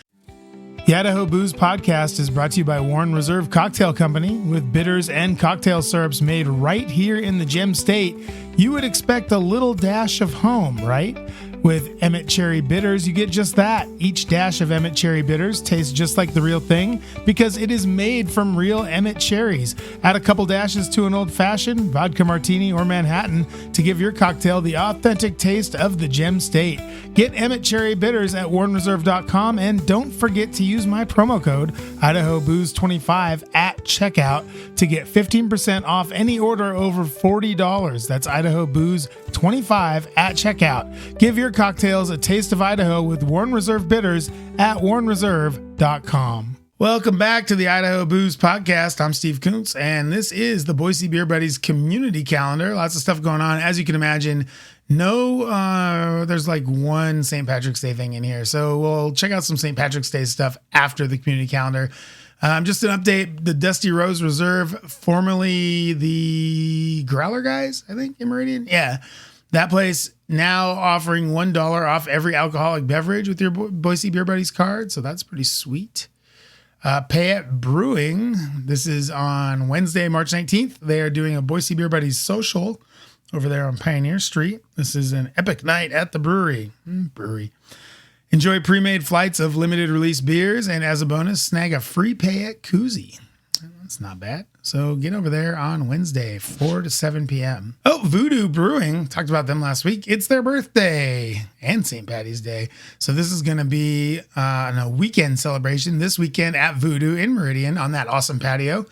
The Idaho Booze Podcast is brought to you by Warren Reserve Cocktail Company. With bitters and cocktail syrups made right here in the Gem State, you would expect a little dash of home, right? With Emmett Cherry Bitters, you get just that. Each dash of Emmett Cherry Bitters tastes just like the real thing because it is made from real Emmett cherries. Add a couple dashes to an old-fashioned, vodka martini, or Manhattan to give your cocktail the authentic taste of the Gem State. Get Emmett Cherry Bitters at warrenreserve.com, and don't forget to use my promo code IdahoBooze25 at checkout to get 15% off any order over $40. That's IdahoBooze25 at checkout. Give your cocktails a taste of Idaho with Warren Reserve Bitters at warrenreserve.com. Welcome back to the Idaho Booze Podcast. I'm Steve Kuntz, and this is the Boise Beer Buddies community calendar. Lots of stuff going on. As you can imagine, there's like one St. Patrick's Day thing in here. So we'll check out some St. Patrick's Day stuff after the community calendar. Just an update, the Dusty Rose Reserve, formerly the Growler guys, I think, in Meridian. Yeah, that place now offering $1 off every alcoholic beverage with your Boise Beer Buddies card. So that's pretty sweet. Payette Brewing, this is on Wednesday, March 19th. They are doing a Boise Beer Buddies social over there on Pioneer Street. This is an epic night at the brewery. Enjoy pre-made flights of limited release beers, and as a bonus, snag a free Payette koozie. That's not bad. So get over there on Wednesday, 4 to 7 p.m. Oh, Voodoo Brewing. Talked about them last week. It's their birthday and St. Patty's Day. So this is going to be a weekend celebration this weekend at Voodoo in Meridian on that awesome patio.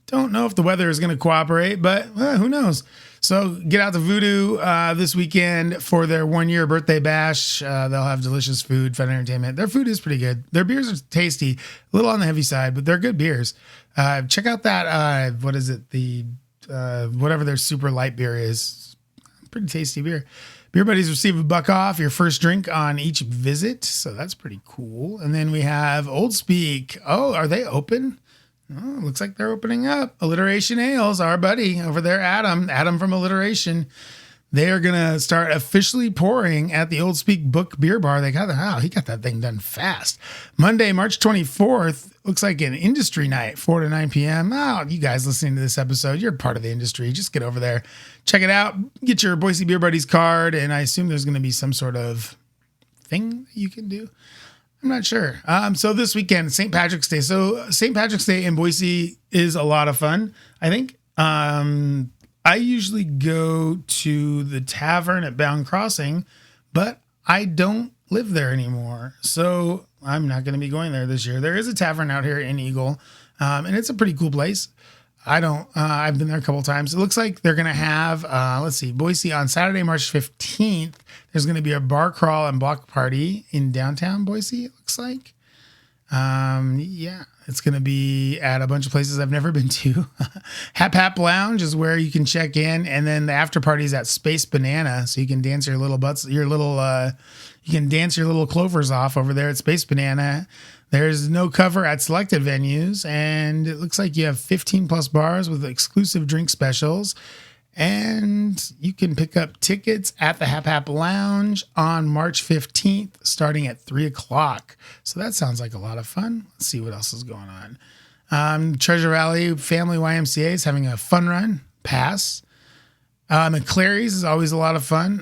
Don't know if the weather is going to cooperate, but who knows? So get out to Voodoo this weekend for their 1-year birthday bash. They'll have delicious food, fun entertainment. Their food is pretty good. Their beers are tasty, a little on the heavy side, but they're good beers. Check out that, what is it? Whatever their super light beer is. Pretty tasty beer. Beer Buddies receive $1 off your first drink on each visit. So that's pretty cool. And then we have Old Speak. Oh, are they open? Oh, looks like they're opening up. Alliteration Ales, our buddy over there, Adam from Alliteration. They are going to start officially pouring at the Old Speak Book Beer Bar. He got that thing done fast. Monday, March 24th, looks like an industry night, 4 to 9 p.m. Oh, you guys listening to this episode, you're part of the industry. Just get over there, check it out, get your Boise Beer Buddies card, and I assume there's going to be some sort of thing that you can do. I'm not sure. So this weekend, St. Patrick's Day. So St. Patrick's Day in Boise is a lot of fun, I think. I usually go to the tavern at Bound Crossing, but I don't live there anymore. So I'm not going to be going there this year. There is a tavern out here in Eagle, and it's a pretty cool place. I've been there a couple of times. It looks like they're going to have, Boise on Saturday, March 15th. There's going to be a bar crawl and block party in downtown Boise, it looks like. It's going to be at a bunch of places I've never been to. Hap Lounge is where you can check in. And then the after party is at Space Banana. So you can dance your little clovers off over there at Space Banana. There's no cover at selected venues. And it looks like you have 15 plus bars with exclusive drink specials. And you can pick up tickets at the Hap Lounge on March 15th, starting at 3 o'clock. So that sounds like a lot of fun. Let's see what else is going on. Treasure Valley Family YMCA is having a fun run pass. McClary's is always a lot of fun.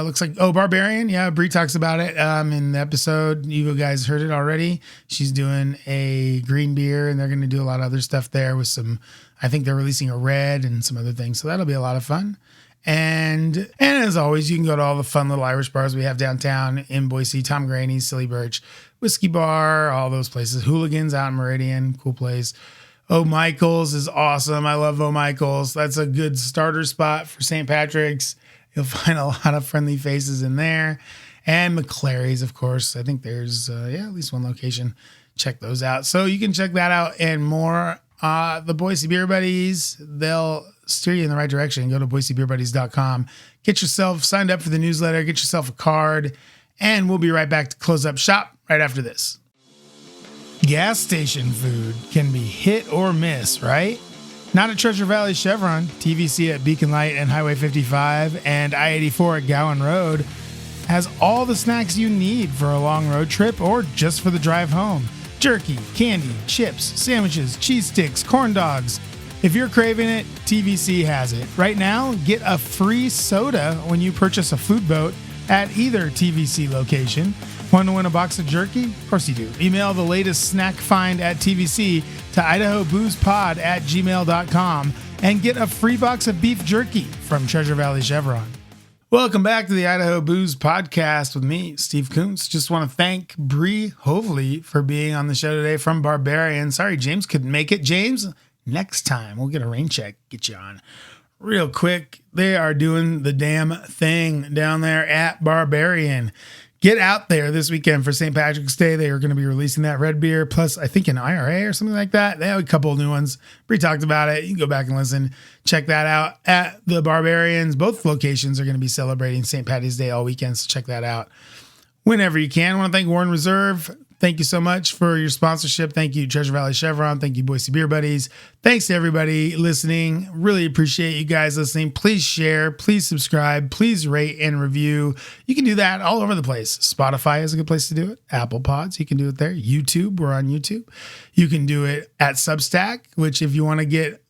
Looks like, Barbarian. Yeah, Bre talks about it in the episode. You guys heard it already. She's doing a green beer, and they're going to do a lot of other stuff there with some, I think they're releasing a red and some other things. So that'll be a lot of fun. And as always, you can go to all the fun little Irish bars we have downtown in Boise. Tom Graney's, Silly Birch, Whiskey Bar, all those places. Hooligans out in Meridian, cool place. Oh, Michael's is awesome. I love Oh, Michael's. That's a good starter spot for St. Patrick's. You'll find a lot of friendly faces in there. And McClary's, of course. I think there's, at least one location. Check those out. So you can check that out and more. The Boise Beer Buddies, they'll steer you in the right direction. Go to boisebeerbuddies.com. Get yourself signed up for the newsletter. Get yourself a card. And we'll be right back to close up shop right after this. Gas station food can be hit or miss, right? Not at Treasure Valley Chevron, TVC at Beacon Light and Highway 55, and I-84 at Gowan Road has all the snacks you need for a long road trip or just for the drive home. jerky, candy, chips, sandwiches, cheese sticks, corn dogs. If you're craving it, TVC has it. Right now, get a free soda when you purchase a food boat at either TVC location. Want to win a box of jerky? Of course you do. Email the latest snack find at TVC to idahoboozepod@gmail.com and get a free box of beef jerky from Treasure Valley Chevron. Welcome back to the Idaho Booze Podcast with me, Steve Kuntz. Just want to thank Bre Hovely for being on the show today from Barbarian. Sorry, James couldn't make it. James, next time we'll get a rain check, get you on. Real quick, they are doing the damn thing down there at Barbarian. Get out there this weekend for St. Patrick's Day. They are going to be releasing that red beer, plus I think an IRA or something like that. They have a couple of new ones. Bre talked about it. You can go back and listen. Check that out at the Barbarians. Both locations are going to be celebrating St. Patty's Day all weekend, so check that out whenever you can. I want to thank Warren Reserve. Thank you so much for your sponsorship. Thank you, Treasure Valley Chevron. Thank you, Boise Beer Buddies. Thanks to everybody listening. Really appreciate you guys listening. Please share, please subscribe, please rate and review. You can do that all over the place. Spotify is a good place to do it. Apple Pods, you can do it there. YouTube, we're on YouTube. You can do it at Substack, which if you want to get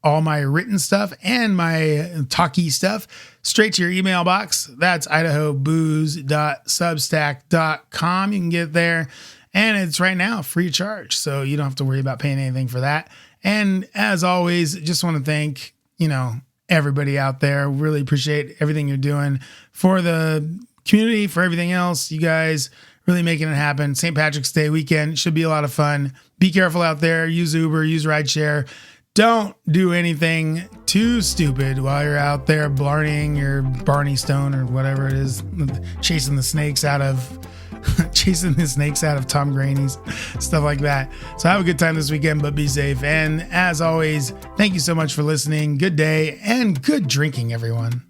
all my written stuff and my talky stuff straight to your email box, that's idahobooze.substack.com. You can get there. And it's right now free of charge, so you don't have to worry about paying anything for that. And as always, just want to thank, everybody out there. Really appreciate everything you're doing for the community, for everything else. You guys really making it happen. St. Patrick's Day weekend should be a lot of fun. Be careful out there. Use Uber, use rideshare. Don't do anything too stupid while you're out there blarneying your Barney Stone or whatever it is, chasing the snakes out of Tom Graney's, stuff like that. So have a good time this weekend, but be safe. And as always, thank you so much for listening. Good day and good drinking, everyone.